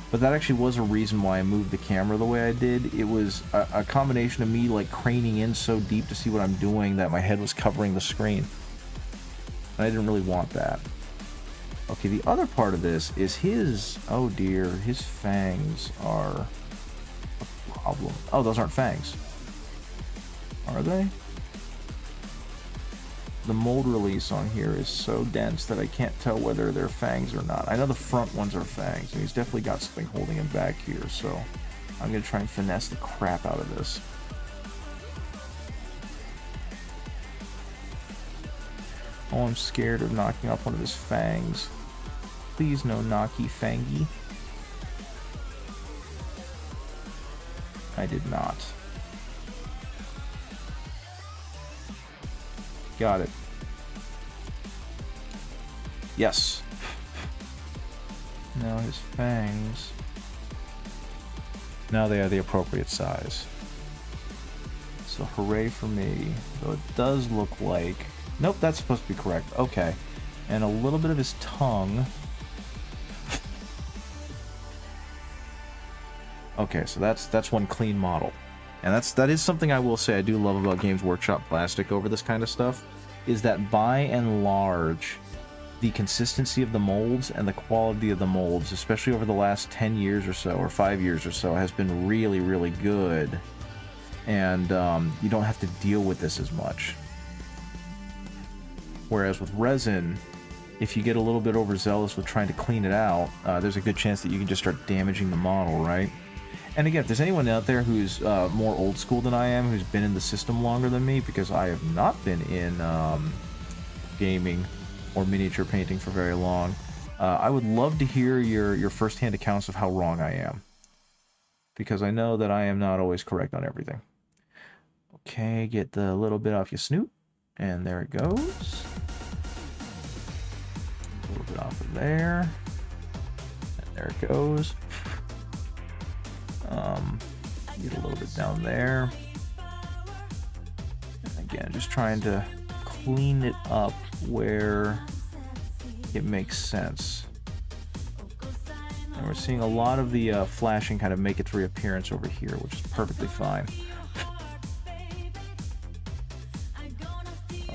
Speaker 1: But that actually was a reason why I moved the camera the way I did. It was a combination of me, like, craning in so deep to see what I'm doing that my head was covering the screen. And I didn't really want that. Okay, the other part of this is his... Oh dear, his fangs are... problem. Oh, those aren't fangs. Are they? The mold release on here is so dense that I can't tell whether they're fangs or not. I know the front ones are fangs, and he's definitely got something holding him back here, so I'm going to try and finesse the crap out of this. Oh, I'm scared of knocking off one of his fangs. Please no knocky fangy. I did not. Got it. Yes. Now his fangs. Now they are the appropriate size. So hooray for me. Though it does look like... Nope, that's supposed to be correct. Okay. And a little bit of his tongue. Okay, so that's one clean model. And that is something I will say I do love about Games Workshop Plastic over this kind of stuff, is that by and large, the consistency of the molds and the quality of the molds, especially over the last 10 years or so, or 5 years or so, has been really, really good. And you don't have to deal with this as much. Whereas with resin, if you get a little bit overzealous with trying to clean it out, there's a good chance that you can just start damaging the model, right? And again, if there's anyone out there who's more old school than I am, who's been in the system longer than me, because I have not been in gaming or miniature painting for very long, I would love to hear your first-hand accounts of how wrong I am. because I know that I am not always correct on everything. Okay, get the little bit off your snoot, and there it goes. A little bit off of there, and there it goes. Get a little bit down there. And again, just trying to clean it up where it makes sense. And we're seeing a lot of the flashing kind of make its reappearance over here, which is perfectly fine.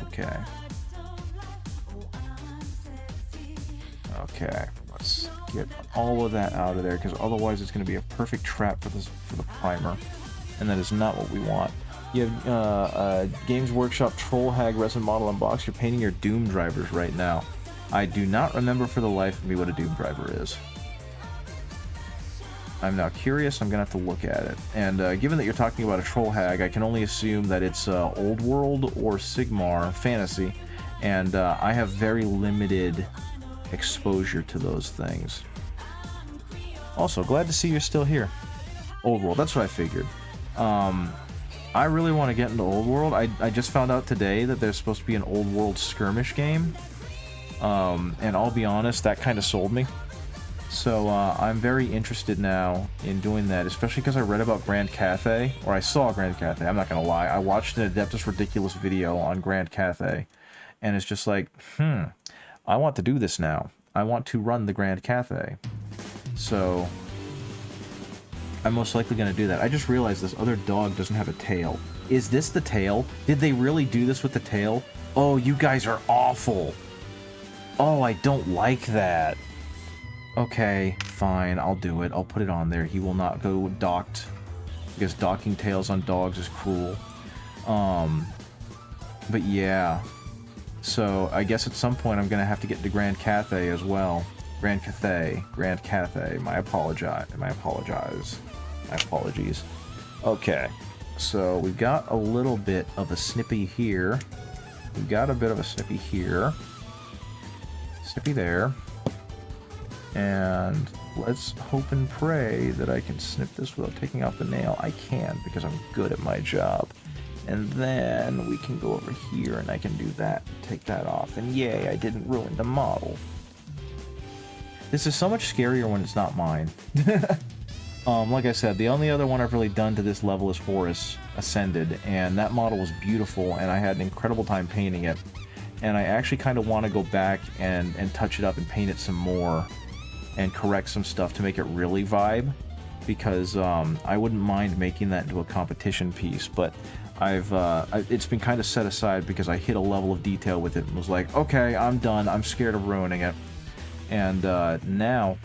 Speaker 1: Okay. Okay, let's get all of that out of there, because otherwise it's going to be a perfect trap for the primer, and that is not what we want. You have Games Workshop Troll Hag Resin Model Unboxed. You're painting your Doom drivers right now. I do not remember for the life of me what a Doom driver is. I'm now curious. I'm going to have to look at it. And given that you're talking about a Troll Hag, I can only assume that it's Old World or Sigmar Fantasy, and I have very limited exposure to those things. Also, glad to see you're still here. Old World, that's what I figured. I really want to get into Old World. I just found out today that there's supposed to be an Old World skirmish game. And I'll be honest, that kind of sold me. So I'm very interested now in doing that, especially because I read about Grand Cathay, or I saw Grand Cathay, I'm not going to lie. I watched an Adeptus Ridiculous video on Grand Cathay, and it's just like, I want to do this now. I want to run the Grand Cathay. So I'm most likely going to do that. I just realized this other dog doesn't have a tail. Is this the tail? Did they really do this with the tail? Oh, you guys are awful. Oh, I don't like that. Okay, fine, I'll do it. I'll put it on there. He will not go docked, because docking tails on dogs is cruel. But yeah. So, I guess at some point I'm going to have to get to Grand Cathay as well. Grand Cathay. My apologies. Okay. So, we've got a little bit of a snippy here. We've got a bit of a snippy here. Snippy there. And let's hope and pray that I can snip this without taking off the nail. I can, because I'm good at my job. And then we can go over here and I can do that, take that off. And yay, I didn't ruin the model. This is so much scarier when it's not mine. Like I said, the only other one I've really done to this level is Horus Ascended, and that model was beautiful, and I had an incredible time painting it. And I actually kind of want to go back and touch it up and paint it some more, and correct some stuff to make it really vibe, because I wouldn't mind making that into a competition piece, but it's been kind of set aside because I hit a level of detail with it and was like, okay, I'm done, I'm scared of ruining it. And now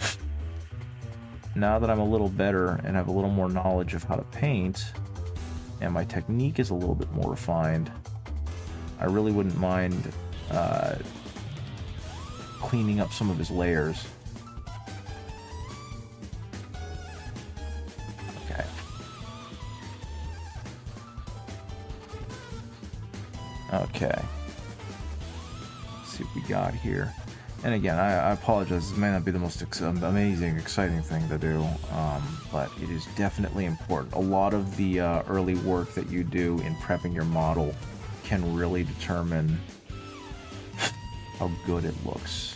Speaker 1: that I'm a little better and have a little more knowledge of how to paint, and my technique is a little bit more refined, I really wouldn't mind cleaning up some of his layers. Okay. Let's see what we got here. And again, I apologize. This may not be the most amazing, exciting thing to do, but it is definitely important. A lot of the early work that you do in prepping your model can really determine how good it looks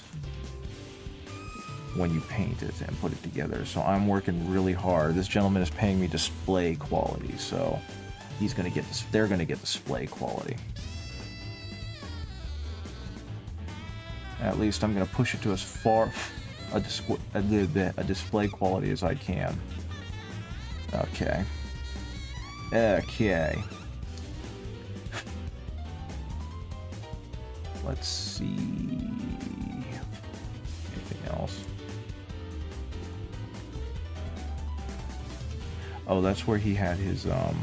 Speaker 1: when you paint it and put it together. So I'm working really hard. This gentleman is paying me display quality, so he's going to get this. They're going to get display quality. At least I'm going to push it to as far a display quality as I can. Okay. Okay. Let's see. Anything else? Oh, that's where he had his, Yep,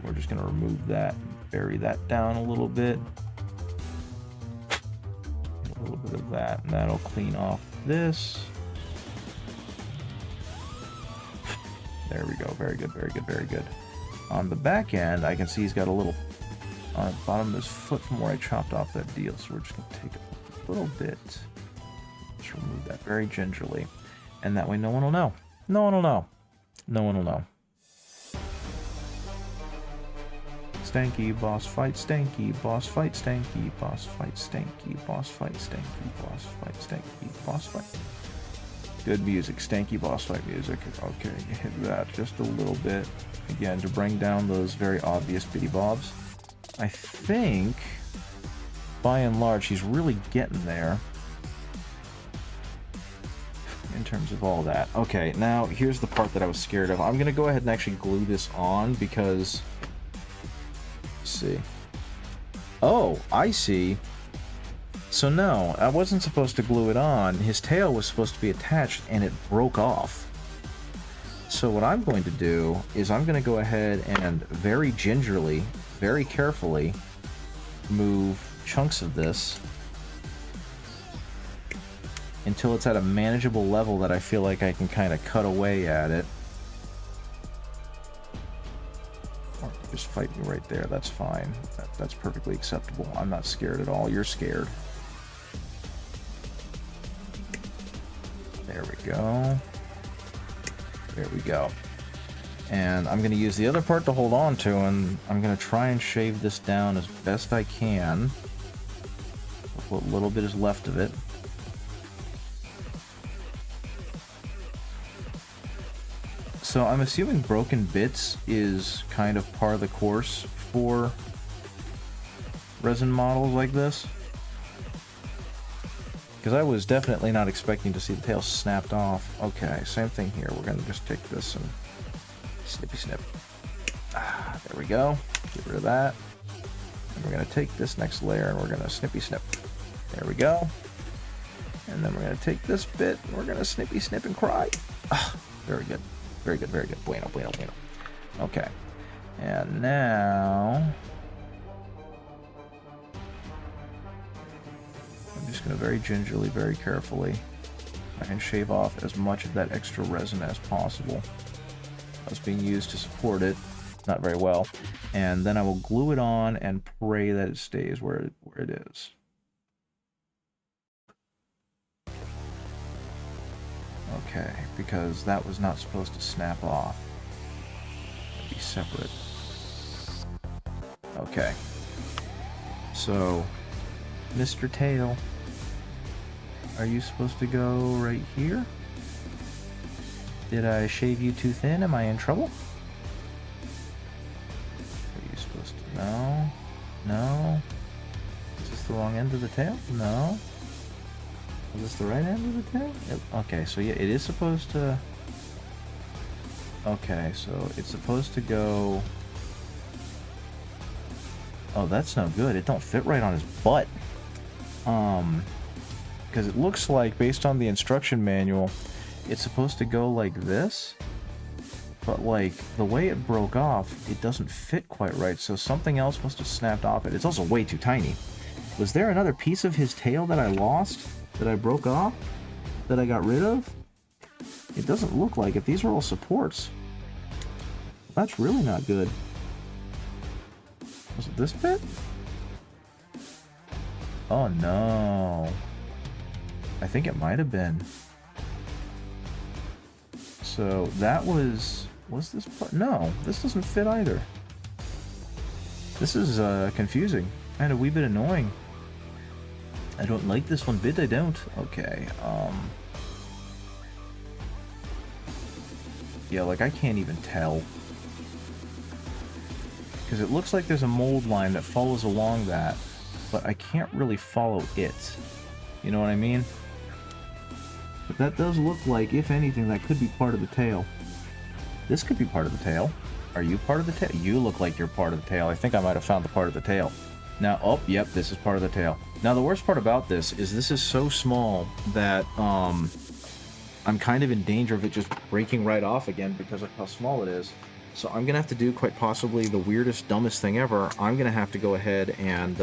Speaker 1: we're just going to remove that and bury that down a little bit. A little bit of that, and that'll clean off this. There we go. Very good, very good, very good. On the back end, I can see he's got a little on the bottom of his foot from where I chopped off that deal. So we're just going to take a little bit. Just remove that very gingerly. And that way no one will know. No one will know. No one will know. Stanky, boss fight, stanky, boss fight, stanky, boss fight, stanky, boss fight, stanky, boss fight, stanky, boss fight. Good music, stanky boss fight music. Okay, hit that just a little bit. Again, to bring down those very obvious bitty bobs. I think, by and large, he's really getting there. In terms of all that. Okay, now here's the part that I was scared of. I'm going to go ahead and actually glue this on because... Let's see. Oh, I see. So no, I wasn't supposed to glue it on. His tail was supposed to be attached and it broke off. So what I'm going to do is I'm going to go ahead and very gingerly, very carefully move chunks of this until it's at a manageable level that I feel like I can kind of cut away at it. Or just fight me right there, that's fine. That's perfectly acceptable. I'm not scared at all, you're scared. There we go. There we go. And I'm going to use the other part to hold on to, and I'm going to try and shave this down as best I can with what little bit is left of it. So I'm assuming broken bits is kind of par of the course for resin models like this. Because I was definitely not expecting to see the tail snapped off. Okay, same thing here. We're going to just take this and snippy snip. Ah, there we go. Get rid of that. And we're going to take this next layer and we're going to snippy snip. There we go. And then we're going to take this bit and we're going to snippy snip and cry. Ah, very good. Very good, very good. Bueno, bueno, bueno. Okay. And now... I'm just going to very gingerly, very carefully, I can shave off as much of that extra resin as possible. That's being used to support it, not very well. And then I will glue it on and pray that it stays where it is. Okay, because that was not supposed to snap off. It'd be separate. Okay. So, Mr. Tail, are you supposed to go right here? Did I shave you too thin? Am I in trouble? Are you supposed to... No. No. Is this the wrong end of the tail? No. Is this the right end of the tail? Okay, so yeah, it is supposed to... Okay, so it's supposed to go... Oh, that's no good. It don't fit right on his butt. Because it looks like, based on the instruction manual, it's supposed to go like this. But, like, the way it broke off, it doesn't fit quite right, so something else must have snapped off it. It's also way too tiny. Was there another piece of his tail that I lost? That I broke off? That I got rid of? It doesn't look like it. These are all supports. That's really not good. Was it this bit? Oh no. I think it might have been. So that was this part? No, this doesn't fit either. This is confusing and a wee bit annoying. I don't like this one bit, I don't. Okay, yeah, like I can't even tell. Because it looks like there's a mold line that follows along that, but I can't really follow it. You know what I mean? But that does look like, if anything, that could be part of the tail. This could be part of the tail. Are you part of the tail? You look like you're part of the tail. I think I might have found the part of the tail. Now, oh, yep, this is part of the tail. Now, the worst part about this is so small that I'm kind of in danger of it just breaking right off again because of how small it is. So I'm going to have to do quite possibly the weirdest, dumbest thing ever. I'm going to have to go ahead and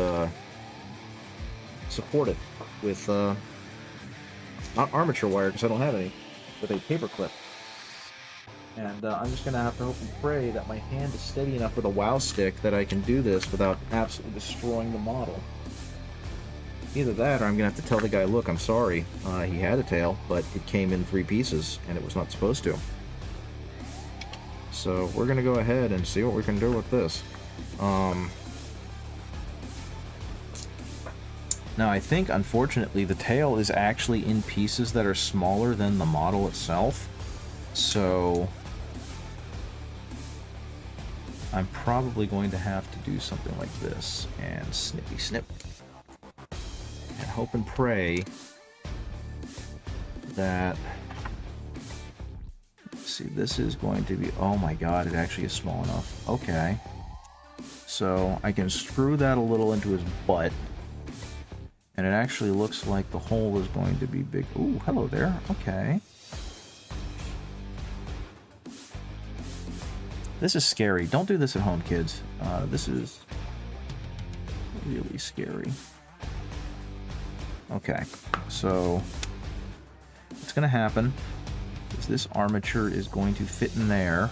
Speaker 1: support it with, not armature wire because I don't have any, with a paper clip. And I'm just going to have to hope and pray that my hand is steady enough with a WoW stick that I can do this without absolutely destroying the model. Either that, or I'm going to have to tell the guy, look, I'm sorry, he had a tail, but it came in 3 pieces, and it was not supposed to. So we're gonna go ahead and see what we can do with this. Now I think, unfortunately, the tail is actually in pieces that are smaller than the model itself. So I'm probably going to have to do something like this, and snippy snip. And hope and pray that... See, this is going to be... Oh my god, it actually is small enough. Okay. So I can screw that a little into his butt. And it actually looks like the hole is going to be big. Ooh, hello there. Okay. This is scary. Don't do this at home, kids. This is really scary. Okay, so what's going to happen is this armature is going to fit in there,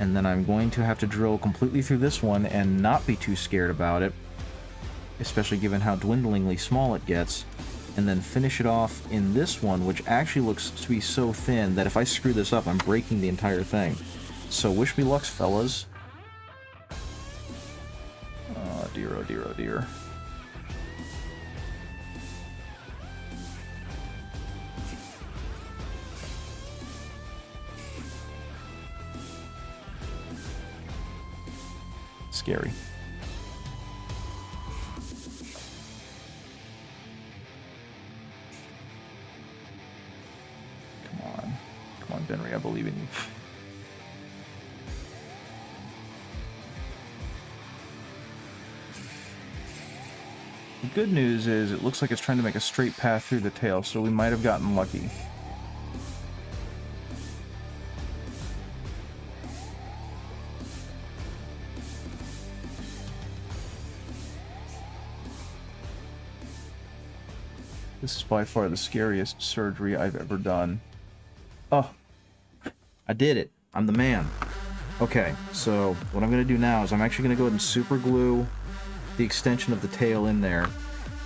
Speaker 1: and then I'm going to have to drill completely through this one and not be too scared about it, especially given how dwindlingly small it gets, and then finish it off in this one, which actually looks to be so thin that if I screw this up, I'm breaking the entire thing. So wish me luck, fellas. Oh dear, oh dear, oh dear. Scary. Come on, Benry, I believe in you. The good news is it looks like it's trying to make a straight path through the tail, so we might have gotten lucky. This is by far the scariest surgery I've ever done. Oh, I did it. I'm the man. Okay, so what I'm going to do now is I'm actually going to go ahead and super glue the extension of the tail in there,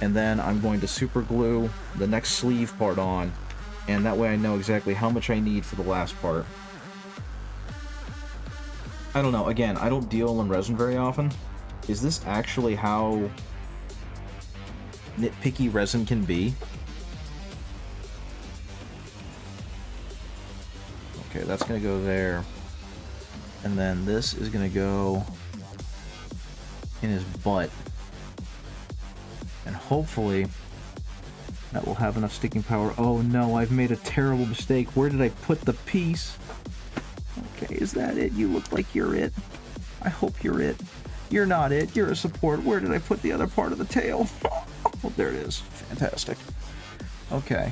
Speaker 1: and then I'm going to super glue the next sleeve part on, and that way I know exactly how much I need for the last part. I don't know, again, I don't deal in resin very often. Is this actually how nitpicky resin can be? Okay, that's gonna go there, and then this is gonna go in his butt, and hopefully that will have enough sticking power. Oh no, I've made a terrible mistake. Where did I put the piece? Okay, is that it? You look like you're it. I hope you're it. You're not it. You're a support. Where did I put the other part of the tail? Oh, there it is. Fantastic. Okay.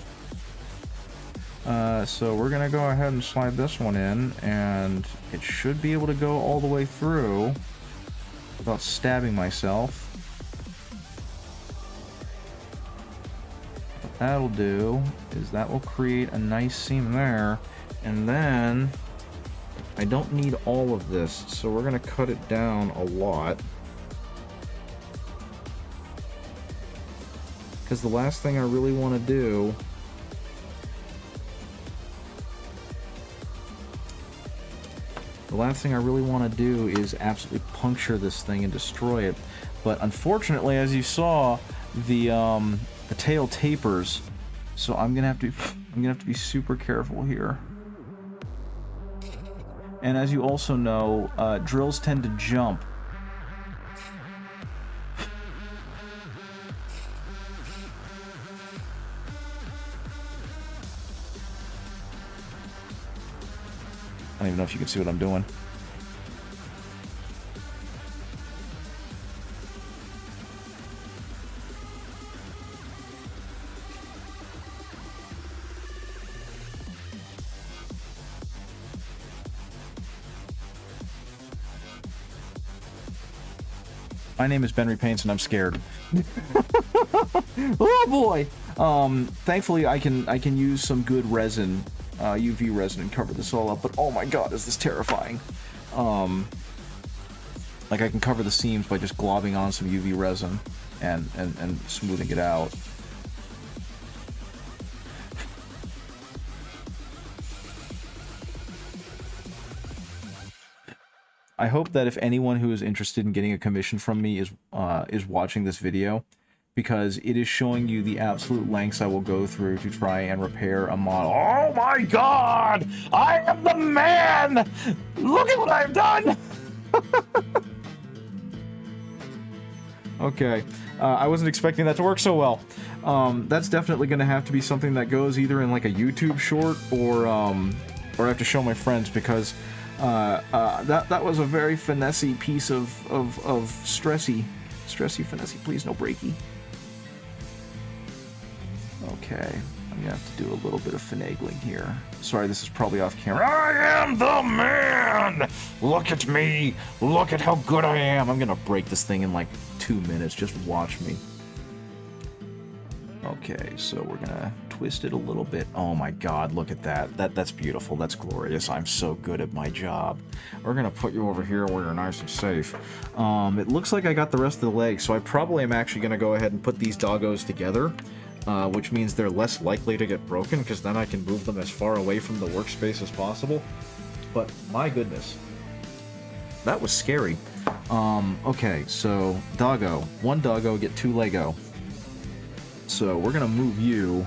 Speaker 1: So we're gonna go ahead and slide this one in, and it should be able to go all the way through without stabbing myself. What that'll do is that will create a nice seam there, and then I don't need all of this, so we're gonna cut it down a lot, because the last thing I really want to do is absolutely puncture this thing and destroy it. But unfortunately, as you saw, the tail tapers, so I'm gonna have to be super careful here. And as you also know, drills tend to jump. I don't even know if you can see what I'm doing. My name is Benry Paints and I'm scared. Oh boy! Thankfully I can use some good resin, UV resin, and cover this all up, but oh my god, is this terrifying. Like, I can cover the seams by just globbing on some UV resin and smoothing it out. I hope that if anyone who is interested in getting a commission from me is watching this video, because it is showing you the absolute lengths I will go through to try and repair a model. Oh my god! I am the man! Look at what I've done! Okay, I wasn't expecting that to work so well. That's definitely going to have to be something that goes either in like a YouTube short or I have to show my friends, because that was a very finessey piece of stressy finessey. Please, no breaky. Okay, I'm gonna have to do a little bit of finagling here. Sorry, this is probably off camera. I am the man! Look at me! Look at how good I am! I'm gonna break this thing in like 2 minutes. Just watch me. Okay, so we're gonna twist it a little bit. Oh my god, look at that. That's beautiful. That's glorious. I'm so good at my job. We're gonna put you over here where you're nice and safe. It looks like I got the rest of the legs, so I probably am actually gonna go ahead and put these doggos together. Which means they're less likely to get broken, because then I can move them as far away from the workspace as possible. But my goodness, that was scary. Okay, so doggo. One doggo, get 2 Lego. So we're gonna move you.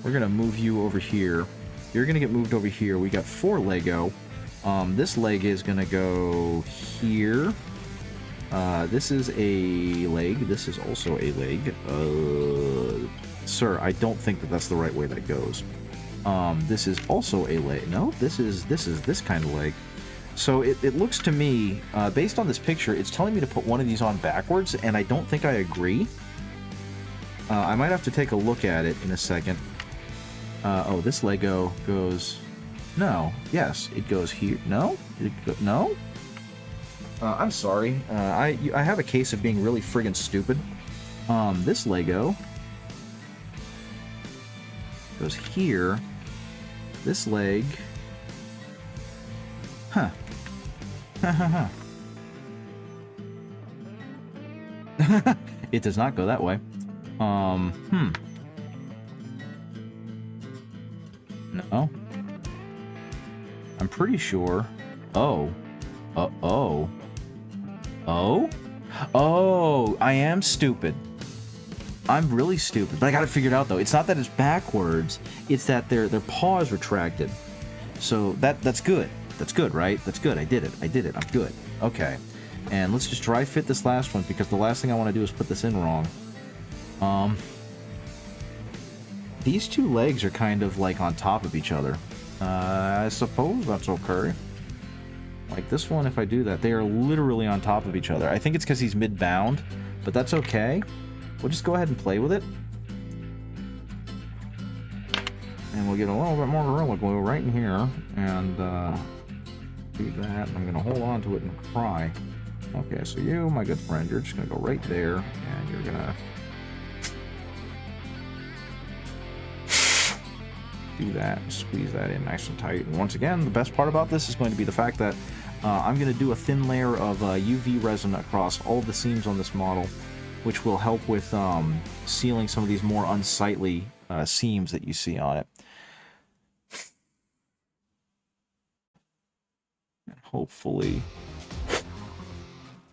Speaker 1: We're gonna move you over here. You're gonna get moved over here. We got 4 Lego. This leg is gonna go here. This is a leg. This is also a leg. Sir, I don't think that that's the right way that it goes. This is also a leg. No, this is this kind of leg. So it looks to me, based on this picture, it's telling me to put one of these on backwards, and I don't think I agree. I might have to take a look at it in a second. Oh, this Lego goes... No. Yes, it goes here. No? No? I'm sorry. I have a case of being really friggin' stupid. This Lego goes here. This leg... Huh. It does not go that way. No. I'm pretty sure... Oh. Oh. Oh, I am stupid. I'm really stupid. But I got it figured out, though. It's not that it's backwards. It's that their paw is retracted. So that's good. That's good, right? That's good. I did it. I'm good. Okay. And let's just dry fit this last one, because the last thing I want to do is put this in wrong. These 2 legs are kind of like on top of each other. I suppose that's okay. Like this one, if I do that, they are literally on top of each other. I think it's because he's mid-bound, but that's okay. We'll just go ahead and play with it. And we'll get a little bit more Gorilla Glue right in here, and do that. I'm going to hold on to it and cry. Okay, so you, my good friend, you're just going to go right there, and you're going to do that, squeeze that in nice and tight. And once again, the best part about this is going to be the fact that I'm going to do a thin layer of UV resin across all the seams on this model, which will help with sealing some of these more unsightly seams that you see on it. And hopefully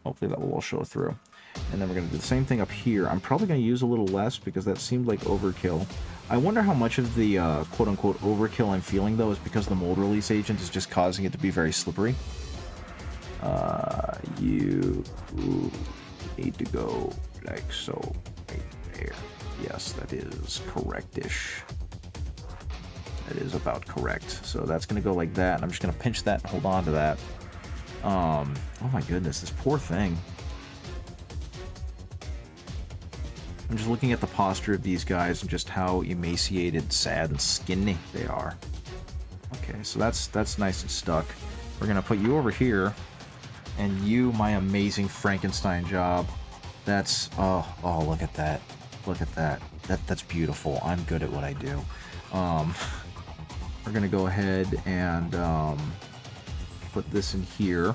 Speaker 1: that will all show through. And then we're going to do the same thing up here. I'm probably going to use a little less, because that seemed like overkill. I wonder how much of the quote-unquote overkill I'm feeling, though, is because the mold release agent is just causing it to be very slippery. You need to go like so, right there. Yes, that is correct-ish. That is about correct. So that's going to go like that, and I'm just going to pinch that and hold on to that. Oh my goodness, this poor thing. I'm just looking at the posture of these guys and just how emaciated, sad, and skinny they are. Okay, so that's nice and stuck. We're gonna put you over here, and you, my amazing Frankenstein job. That's oh, look at that, look at that. That's beautiful. I'm good at what I do. We're gonna go ahead and put this in here,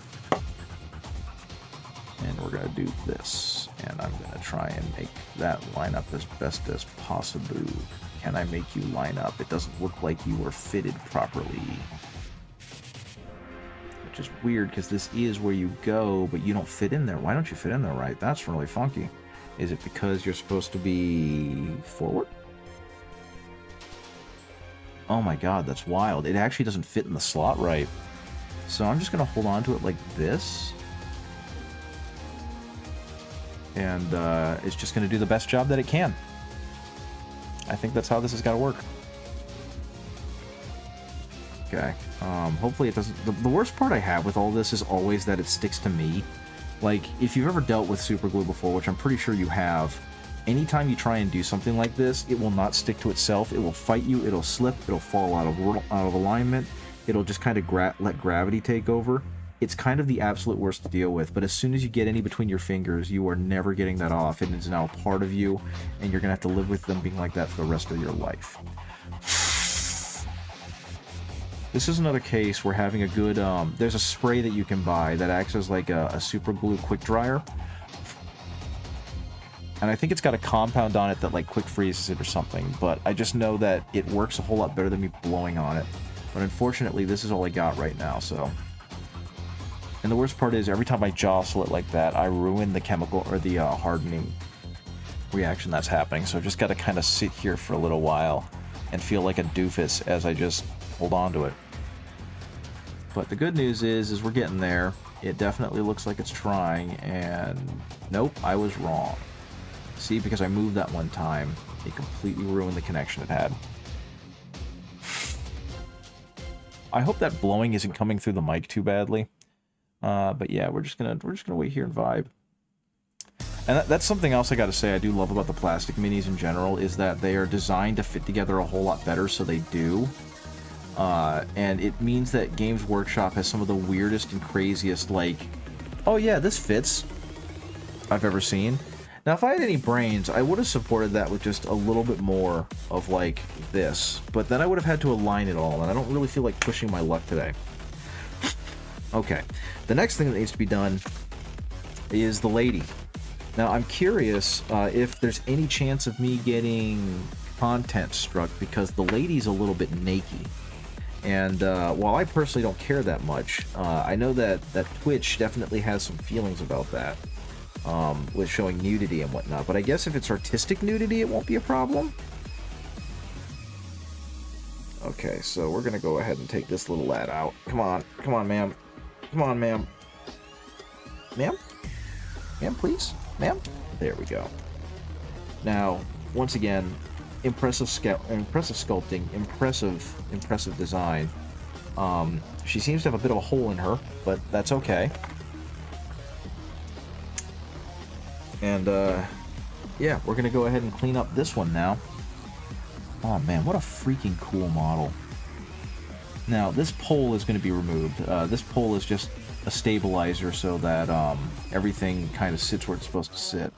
Speaker 1: and we're gonna do this, and I'm gonna try and make that line up as best as possible. Can I make you line up? It doesn't look like you were fitted properly. which is weird because this is where you go, but you don't fit in there. Why don't you fit in there right? That's really funky. Is it because you're supposed to be forward? Oh my god, that's wild. It actually doesn't fit in the slot right. So I'm just going to hold on to it like this. And it's just going to do the best job that it can. I think that's how this has got to work. Okay. Hopefully it doesn't... The worst part I have with all this is always that it sticks to me. Like, if you've ever dealt with super glue before, which I'm pretty sure you have, anytime you try and do something like this, it will not stick to itself. It will fight you, it'll slip, it'll fall out of alignment, it'll just kind of let gravity take over. It's kind of the absolute worst to deal with, but as soon as you get any between your fingers, you are never getting that off. It is now a part of you, and you're going to have to live with them being like that for the rest of your life. This is another case where having a good, there's a spray that you can buy that acts as like a super glue quick dryer. And I think it's got a compound on it that like quick freezes it or something, but I just know that it works a whole lot better than me blowing on it. But unfortunately, this is all I got right now, so. And the worst part is, every time I jostle it like that, I ruin the chemical, or the hardening reaction that's happening. So I've just got to kind of sit here for a little while and feel like a doofus as I just hold on to it. But the good news is we're getting there. It definitely looks like it's trying, and nope, I was wrong. See, because I moved that one time, it completely ruined the connection it had. I hope that blowing isn't coming through the mic too badly. But yeah, we're just gonna wait here and vibe. And that's something else I gotta say I do love about the plastic minis in general, is that they are designed to fit together a whole lot better, so they do. And it means that Games Workshop has some of the weirdest and craziest, like, oh yeah, this fits, I've ever seen. Now, if I had any brains, I would have supported that with just a little bit more of, like, this. But then I would have had to align it all, and I don't really feel like pushing my luck today. Okay, the next thing that needs to be done is the lady. Now, I'm curious if there's any chance of me getting content struck, because the lady's a little bit naked. And while I personally don't care that much, I know that Twitch definitely has some feelings about that, with showing nudity and whatnot. But I guess if it's artistic nudity, it won't be a problem. Okay, so we're gonna go ahead and take this little lad out. Come on, ma'am. Come on, ma'am. Ma'am? Ma'am, please? Ma'am? There we go. Now, once again, impressive sculpting, impressive design. She seems to have a bit of a hole in her, but that's okay. And, yeah, we're gonna go ahead and clean up this one now. Oh man, what a freaking cool model. Now, this pole is going to be removed. This pole is just a stabilizer so that everything kind of sits where it's supposed to sit.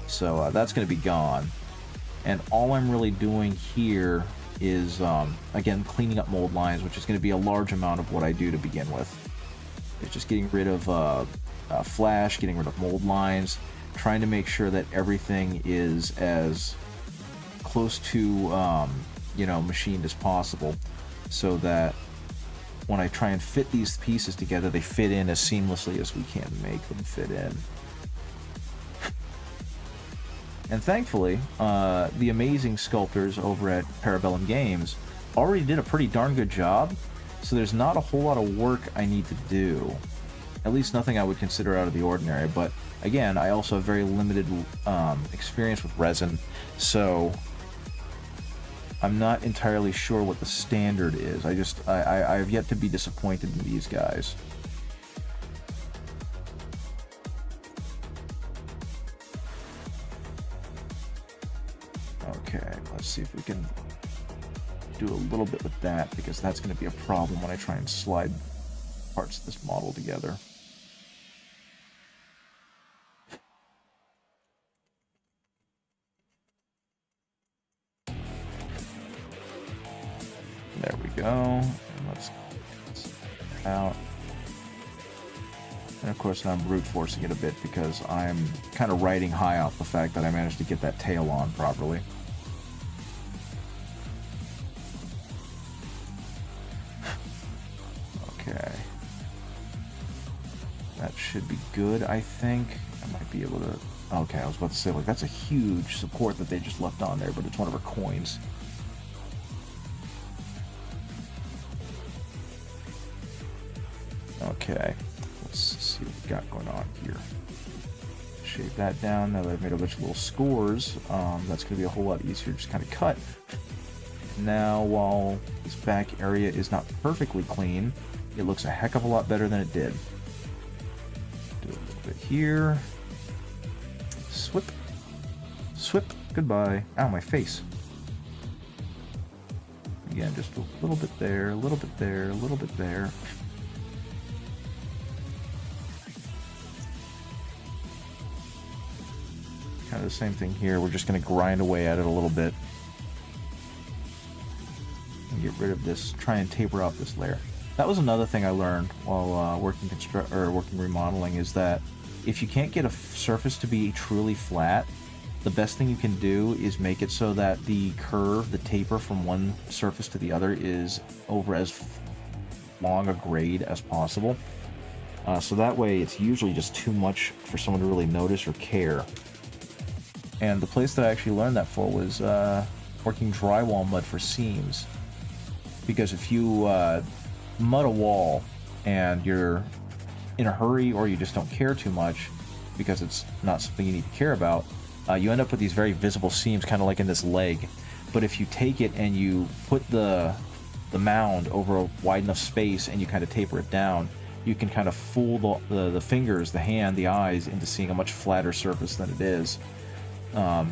Speaker 1: So that's going to be gone. And all I'm really doing here is, again, cleaning up mold lines, which is going to be a large amount of what I do to begin with. It's just getting rid of flash, getting rid of mold lines, trying to make sure that everything is as close to, you know, machined as possible, so that when I try and fit these pieces together, they fit in as seamlessly as we can make them fit in. And thankfully, the amazing sculptors over at Para Bellum Games already did a pretty darn good job, so there's not a whole lot of work I need to do. At least nothing I would consider out of the ordinary, but again, I also have very limited experience with resin, so I'm not entirely sure what the standard is. I have yet to be disappointed in these guys. Okay, let's see if we can do a little bit with that, because that's going to be a problem when I try and slide parts of this model together. There we go. And let's get this out. And of course, now I'm brute forcing it a bit because I'm kind of riding high off the fact that I managed to get that tail on properly. Okay. should be good, I think. I might be able to... Okay, I was about to say, like, that's a huge support that they just left on there, but it's one of her coins. Okay, let's see what we got going on here. Shave that down. Now that I've made a bunch of little scores, that's going to be a whole lot easier to just kind of cut. Now, while this back area is not perfectly clean, it looks a heck of a lot better than it did. Do a little bit here. Swip. Swip. Goodbye. Ow, my face. Again, just a little bit there, a little bit there, a little bit there. Kind of the same thing here. We're just going to grind away at it a little bit. And get rid of this, try and taper out this layer. That was another thing I learned while working remodeling, is that if you can't get a surface to be truly flat, the best thing you can do is make it so that the curve, the taper from one surface to the other is over as long a grade as possible. So that way it's usually just too much for someone to really notice or care. And the place that I actually learned that for was working drywall mud for seams. Because if you mud a wall and you're in a hurry or you just don't care too much because it's not something you need to care about, you end up with these very visible seams, kind of like in this leg. But if you take it and you put the mound over a wide enough space and you kind of taper it down, you can kind of fool the fingers, the hand, the eyes into seeing a much flatter surface than it is.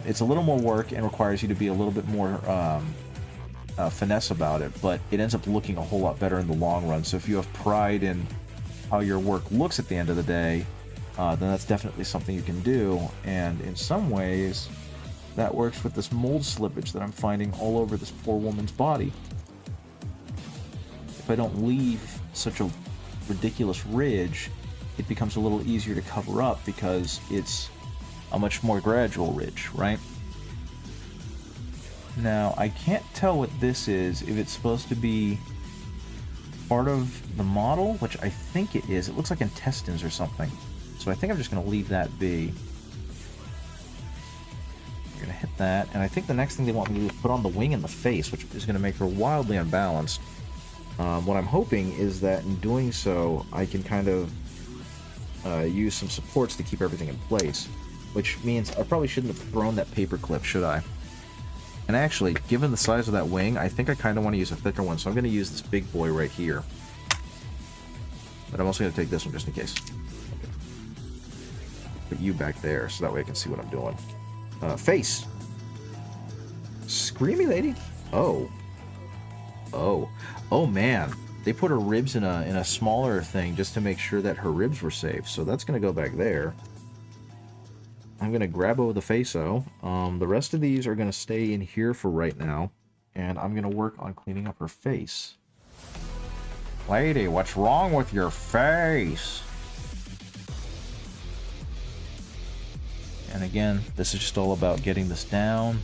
Speaker 1: It's a little more work and requires you to be a little bit more finesse about it, but it ends up looking a whole lot better in the long run. So if you have pride in how your work looks at the end of the day, then that's definitely something you can do. And in some ways, that works with this mold slippage that I'm finding all over this poor woman's body. If I don't leave such a ridiculous ridge, it becomes a little easier to cover up because it's a much more gradual ridge, right? Now, I can't tell what this is, if it's supposed to be part of the model, which I think it is. It looks like intestines or something. So I think I'm just going to leave that be. We're going to hit that, and I think the next thing they want me to do is put on the wing and the face, which is going to make her wildly unbalanced. What I'm hoping is that in doing so, I can kind of use some supports to keep everything in place. Which means I probably shouldn't have thrown that paper clip, should I? And actually, given the size of that wing, I think I kind of want to use a thicker one, so I'm going to use this big boy right here. But I'm also going to take this one just in case. Okay. Put you back there, so that way I can see what I'm doing. Face! Screamy lady? Oh. Oh. Oh, man. They put her ribs in a smaller thing just to make sure that her ribs were safe, so that's going to go back there. I'm going to grab over the face-o. The rest of these are going to stay in here for right now. And I'm going to work on cleaning up her face. Lady, what's wrong with your face? And again, this is just all about getting this down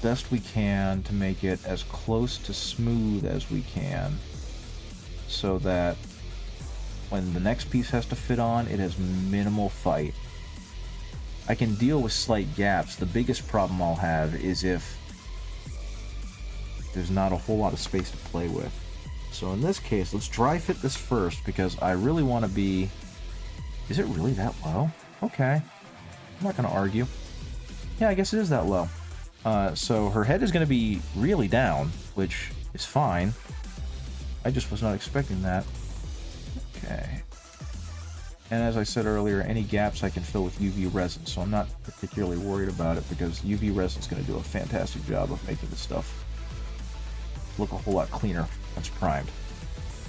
Speaker 1: best we can to make it as close to smooth as we can, so that when the next piece has to fit on, it has minimal fight. I can deal with slight gaps. The biggest problem I'll have is if there's not a whole lot of space to play with. So in this case, let's dry fit this first, because I really want to be... Is it really that low? Okay. I'm not going to argue. Yeah, I guess it is that low. So her head is going to be really down, which is fine. I just was not expecting that. Okay. And as I said earlier, any gaps I can fill with UV resin, so I'm not particularly worried about it, because UV resin is going to do a fantastic job of making this stuff look a whole lot cleaner once primed.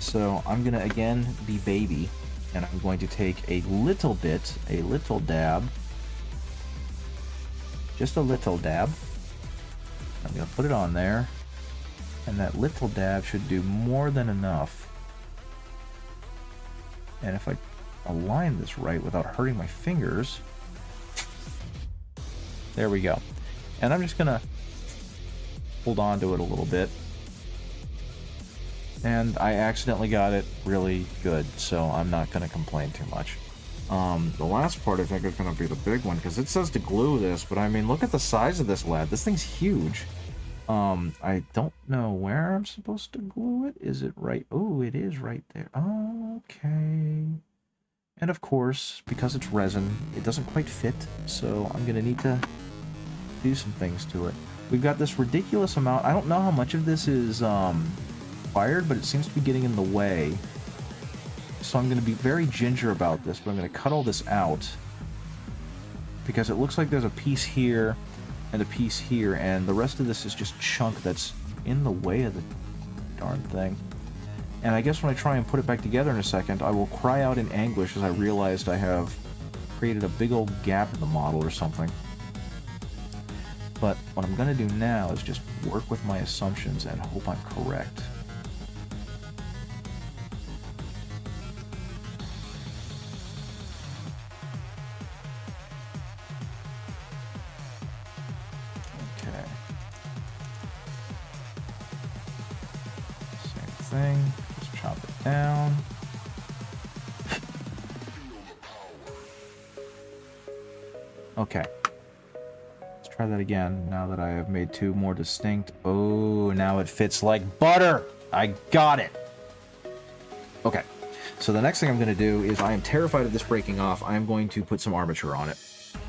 Speaker 1: So I'm going to again be baby, and I'm going to take a little dab, just a little dab. I'm going to put it on there, and that little dab should do more than enough. And if I align this right without hurting my fingers, there we go. And I'm just going to hold on to it a little bit. And I accidentally got it really good, so I'm not going to complain too much. The last part I think is going to be the big one, because it says to glue this, but I mean, look at the size of this lad. This thing's huge. I don't know where I'm supposed to glue it. Is it right? Oh, it is right there. Okay. And of course, because it's resin, it doesn't quite fit, so I'm going to need to do some things to it. We've got this ridiculous amount. I don't know how much of this is fired, but it seems to be getting in the way. So I'm going to be very ginger about this, but I'm going to cut all this out, because it looks like there's a piece here and a piece here, and the rest of this is just chunk that's in the way of the darn thing. And I guess when I try and put it back together in a second, I will cry out in anguish as I realized I have created a big old gap in the model or something. But what I'm going to do now is just work with my assumptions and hope I'm correct. Okay. Same thing. Just chop it down. Okay. Try that again, now that I have made two more distinct. Oh, now it fits like butter! I got it! Okay, so the next thing I'm going to do is, I am terrified of this breaking off. I'm going to put some armature on it.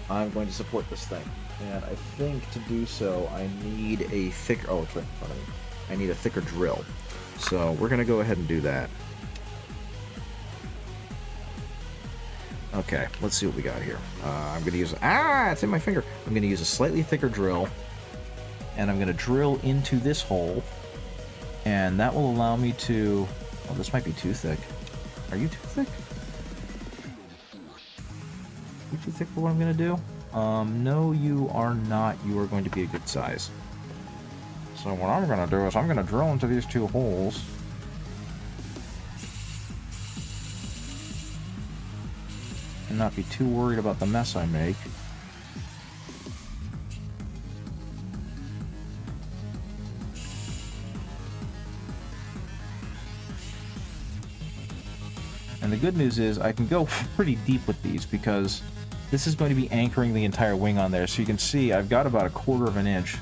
Speaker 1: I'm going to support this thing. And I think to do so, I need a thicker... Oh, it's right in front of me. I need a thicker drill. So we're going to go ahead and do that. Okay, let's see what we got here. I'm going to use... it's in my finger. I'm going to use a slightly thicker drill, and I'm going to drill into this hole, and that will allow me to... Oh, this might be too thick. Are you too thick? Are you too thick for what I'm going to do? No, you are not. You are going to be a good size. So what I'm going to do is I'm going to drill into these two holes. And not be too worried about the mess I make. And the good news is I can go pretty deep with these, because this is going to be anchoring the entire wing on there. So you can see I've got about 1/4 of an inch.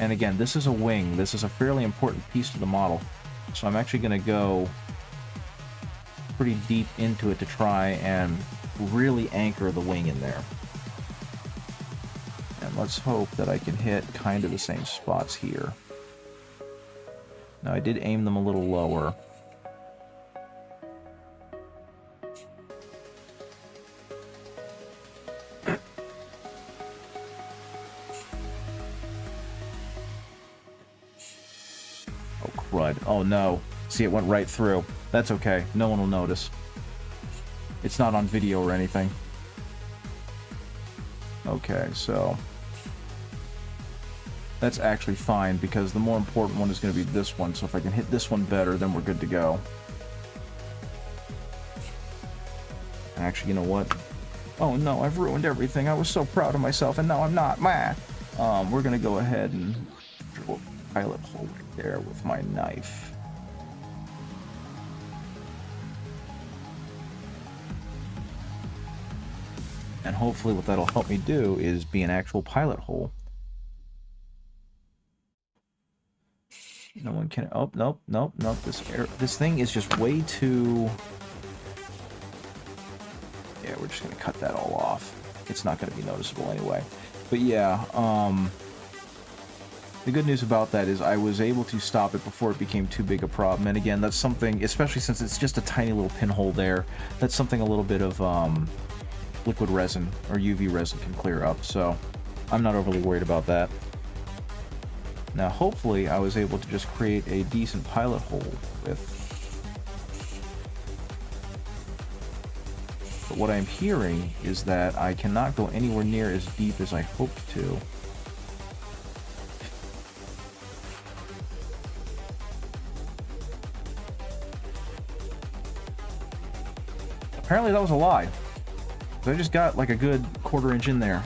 Speaker 1: And again, this is a wing. This is a fairly important piece to the model. So I'm actually going to go pretty deep into it to try and really anchor the wing in there. And let's hope that I can hit kind of the same spots here. Now, I did aim them a little lower. Oh no. See, it went right through. That's okay. No one will notice. It's not on video or anything. Okay, so... that's actually fine, because the more important one is going to be this one. So if I can hit this one better, then we're good to go. Actually, you know what? Oh no, I've ruined everything. I was so proud of myself, and now I'm not. We're going to go ahead and drill a pilot hole right there with my knife. And hopefully what that'll help me do is be an actual pilot hole. No one can... oh, nope, nope, nope. This thing is just way too... yeah, we're just going to cut that all off. It's not going to be noticeable anyway. But yeah, the good news about that is I was able to stop it before it became too big a problem. And again, that's something, especially since it's just a tiny little pinhole there, that's something a little bit of liquid resin or UV resin can clear up. So I'm not overly worried about that. Now, hopefully, I was able to just create a decent pilot hole with... but what I'm hearing is that I cannot go anywhere near as deep as I hoped to. Apparently that was a lie. So I just got like a good 1/4 inch in there.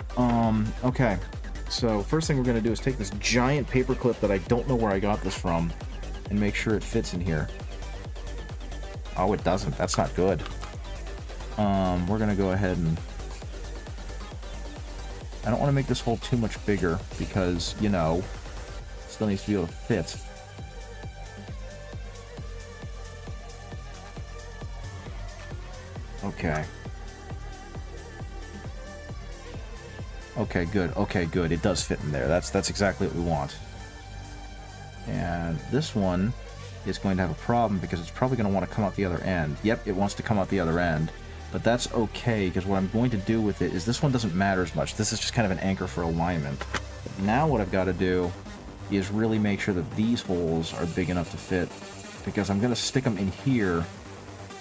Speaker 1: Okay. So first thing we're going to do is take this giant paper clip that I don't know where I got this from and make sure it fits in here. Oh, it doesn't. That's not good. We're going to go ahead and... I don't want to make this hole too much bigger because, you know, it still needs to be able to fit. Okay. Okay, good. Okay, good. It does fit in there. That's exactly what we want. And this one is going to have a problem because it's probably going to want to come out the other end. Yep, it wants to come out the other end. But that's okay, because what I'm going to do with it is this one doesn't matter as much. This is just kind of an anchor for alignment. But now what I've got to do is really make sure that these holes are big enough to fit, because I'm going to stick them in here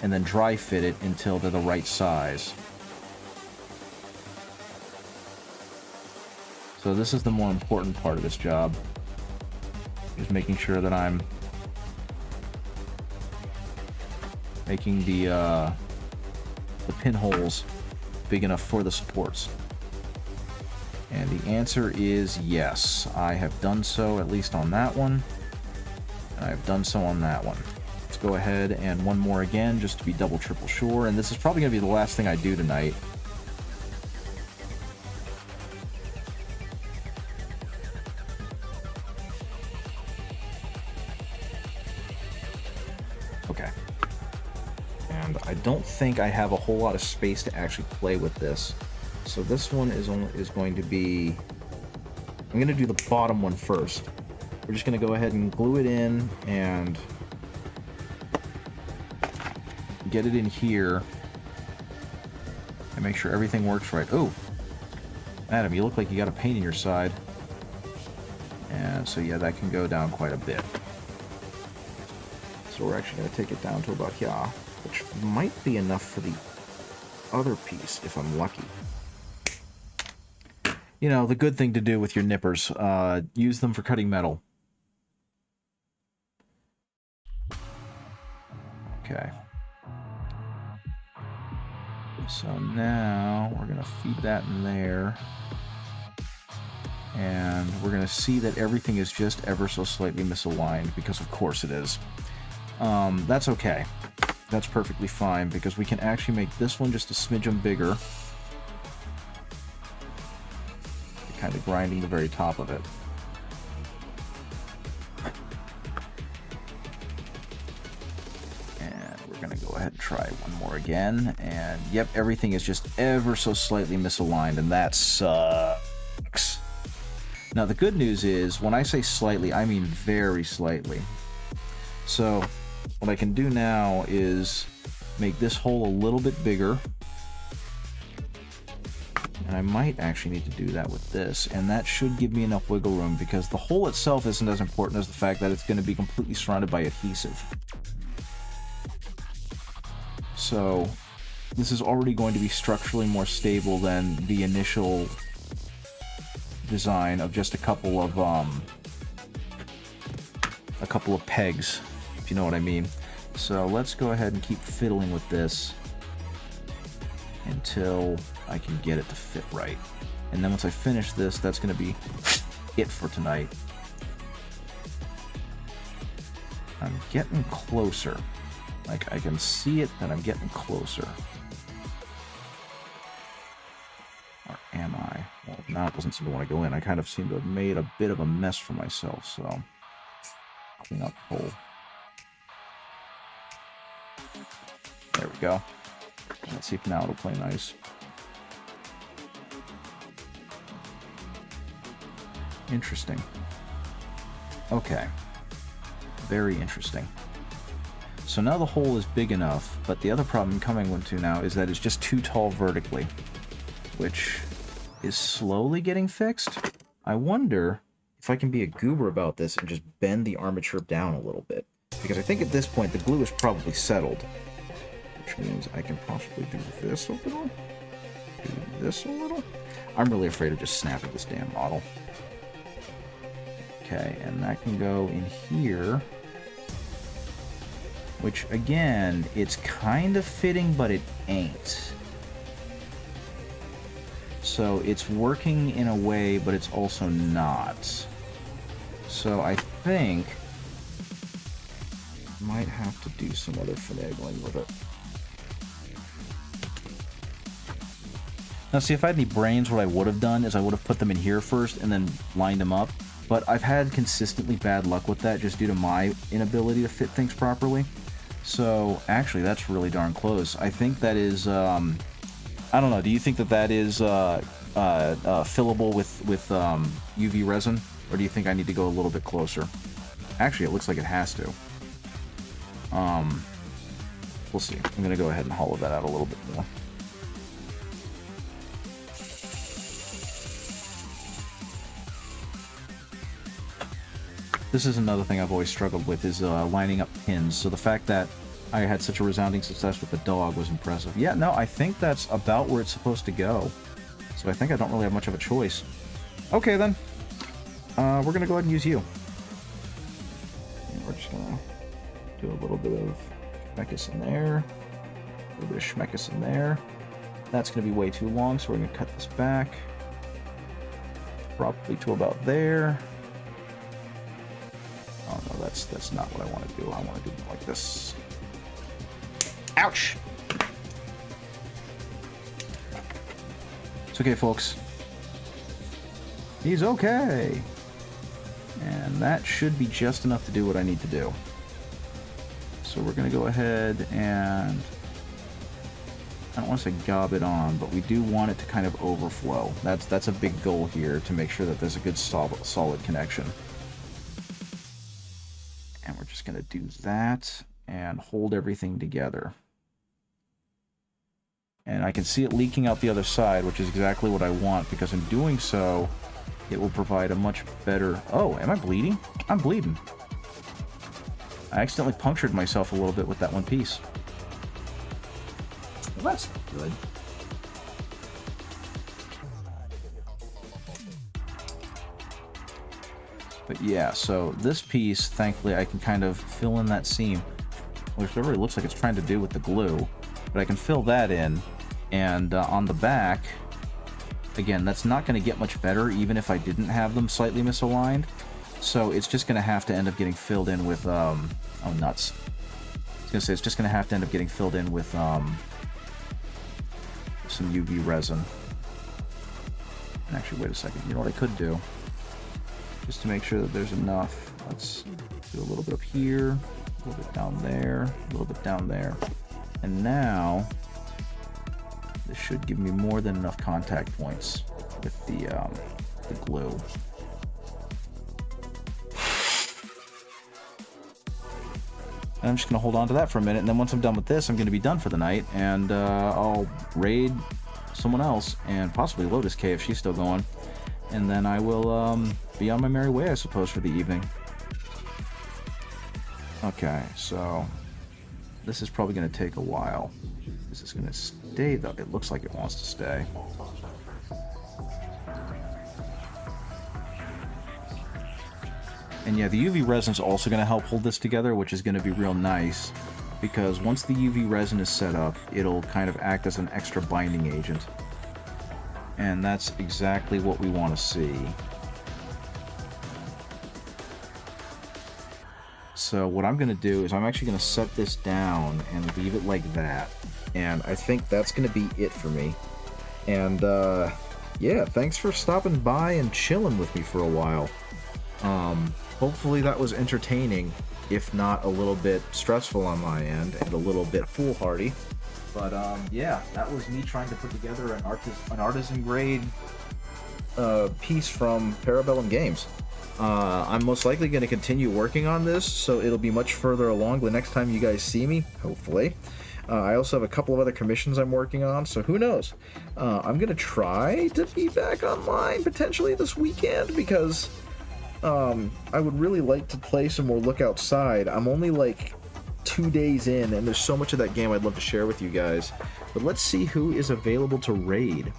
Speaker 1: and then dry fit it until they're the right size. So this is the more important part of this job, is making sure that I'm making the pinholes big enough for the supports. And the answer is yes. I have done so, at least on that one. And I've done so on that one. Let's go ahead and one more again, just to be double, triple sure. And this is probably going to be the last thing I do tonight. Okay. And I don't think I have a whole lot of space to actually play with this. So this one is going to be... I'm going to do the bottom one first. We're just going to go ahead and glue it in and get it in here and make sure everything works right. Oh, Adam, you look like you got a pain in your side. And so yeah, that can go down quite a bit. So we're actually going to take it down to about here, which might be enough for the other piece if I'm lucky. You know, the good thing to do with your nippers, use them for cutting metal. Okay. So now we're going to feed that in there. And we're going to see that everything is just ever so slightly misaligned, because of course it is. That's okay. That's perfectly fine, because we can actually make this one just a smidgen bigger. Kind of grinding the very top of it. And we're going to go ahead and try one more again. And yep, everything is just ever so slightly misaligned, and that sucks. Now the good news is, when I say slightly, I mean very slightly. So what I can do now is make this hole a little bit bigger. And I might actually need to do that with this, and that should give me enough wiggle room, because the hole itself isn't as important as the fact that it's going to be completely surrounded by adhesive. So this is already going to be structurally more stable than the initial design of just a couple of pegs, if you know what I mean. So let's go ahead and keep fiddling with this until I can get it to fit right. And then once I finish this, that's going to be it for tonight. I'm getting closer. Like, I can see it, that I'm getting closer. Or am I? Well, now it doesn't seem to want to go in. I kind of seem to have made a bit of a mess for myself, so... clean up the hole. There we go. Let's see if now it'll play nice. Interesting. Okay. Very interesting. So now the hole is big enough, but the other problem I'm coming into now is that it's just too tall vertically, which is slowly getting fixed. I wonder if I can be a goober about this and just bend the armature down a little bit, because I think at this point the glue is probably settled. Which means I can possibly do this a little, do this a little. I'm really afraid of just snapping this damn model. Okay, and that can go in here. Which, again, it's kind of fitting, but it ain't. So it's working in a way, but it's also not. So I think I might have to do some other finagling with it. Now see, if I had any brains, what I would have done is I would have put them in here first and then lined them up. But I've had consistently bad luck with that just due to my inability to fit things properly. So actually, that's really darn close. I think that is, I don't know, do you think that that is fillable with UV resin? Or do you think I need to go a little bit closer? Actually, it looks like it has to. We'll see. I'm going to go ahead and hollow that out a little bit more. This is another thing I've always struggled with, is lining up pins. So the fact that I had such a resounding success with the dog was impressive. Yeah, no, I think that's about where it's supposed to go. So I think I don't really have much of a choice. Okay, then. We're going to go ahead and use you. And we're just going to do a little bit of schmeckus in there. A little bit of schmeckus in there. That's going to be way too long, so we're going to cut this back. Probably to about there. Oh no, that's not what I want to do. I want to do it like this. Ouch! It's okay, folks. He's okay. And that should be just enough to do what I need to do. So we're going to go ahead and... I don't want to say gob it on, but we do want it to kind of overflow. That's a big goal here, to make sure that there's a good solid connection. And we're just going to do that and hold everything together. And I can see it leaking out the other side, which is exactly what I want, because in doing so, it will provide a much better... Oh, am I bleeding? I'm bleeding. I accidentally punctured myself a little bit with that one piece. Well, that's good. But yeah, so this piece, thankfully, I can kind of fill in that seam, which it really looks like it's trying to do with the glue. But I can fill that in, and on the back, again, that's not going to get much better, even if I didn't have them slightly misaligned. So it's just going to have to end up getting filled in with, oh, nuts. I was going to say, it's just going to have to end up getting filled in with, some UV resin. And actually, wait a second, you know what I could do? Just to make sure that there's enough. Let's do a little bit up here, a little bit down there, a little bit down there. And now, this should give me more than enough contact points with the glue. And I'm just going to hold on to that for a minute, and then once I'm done with this, I'm going to be done for the night, and I'll raid someone else, and possibly Lotus K if she's still going. And then I will be on my merry way, I suppose, for the evening. Okay, so this is probably going to take a while. This is going to stay, though. It looks like it wants to stay. And yeah, the UV resin is also going to help hold this together, which is going to be real nice, because once the UV resin is set up, it'll kind of act as an extra binding agent. And that's exactly what we want to see. So what I'm going to do is I'm actually going to set this down and leave it like that. And I think that's going to be it for me. And yeah, thanks for stopping by and chilling with me for a while. Hopefully that was entertaining, if not a little bit stressful on my end, and a little bit foolhardy. But yeah, that was me trying to put together an artisan grade piece from Para Bellum Games. I'm most likely going to continue working on this, so it'll be much further along the next time you guys see me, hopefully. I also have a couple of other commissions I'm working on, so who knows? I'm going to try to be back online potentially this weekend, because I would really like to play some more Look Outside. I'm only like 2 days in, and there's so much of that game I'd love to share with you guys. But let's see who is available to raid.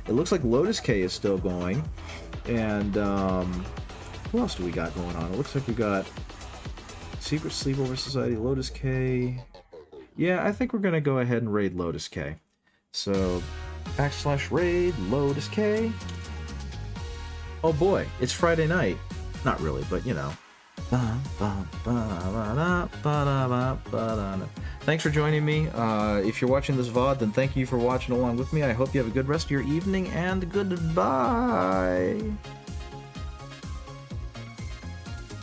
Speaker 1: It looks like Lotus K is still going, and who else do we got going on? It looks like we got Secret Sleepover Society, Lotus K. Yeah, I think we're gonna go ahead and raid Lotus K. So /raid Lotus K. Oh boy, it's Friday night. Not really, but you know. Thanks for joining me. If you're watching this VOD, then thank you for watching along with me. I hope you have a good rest of your evening, and goodbye.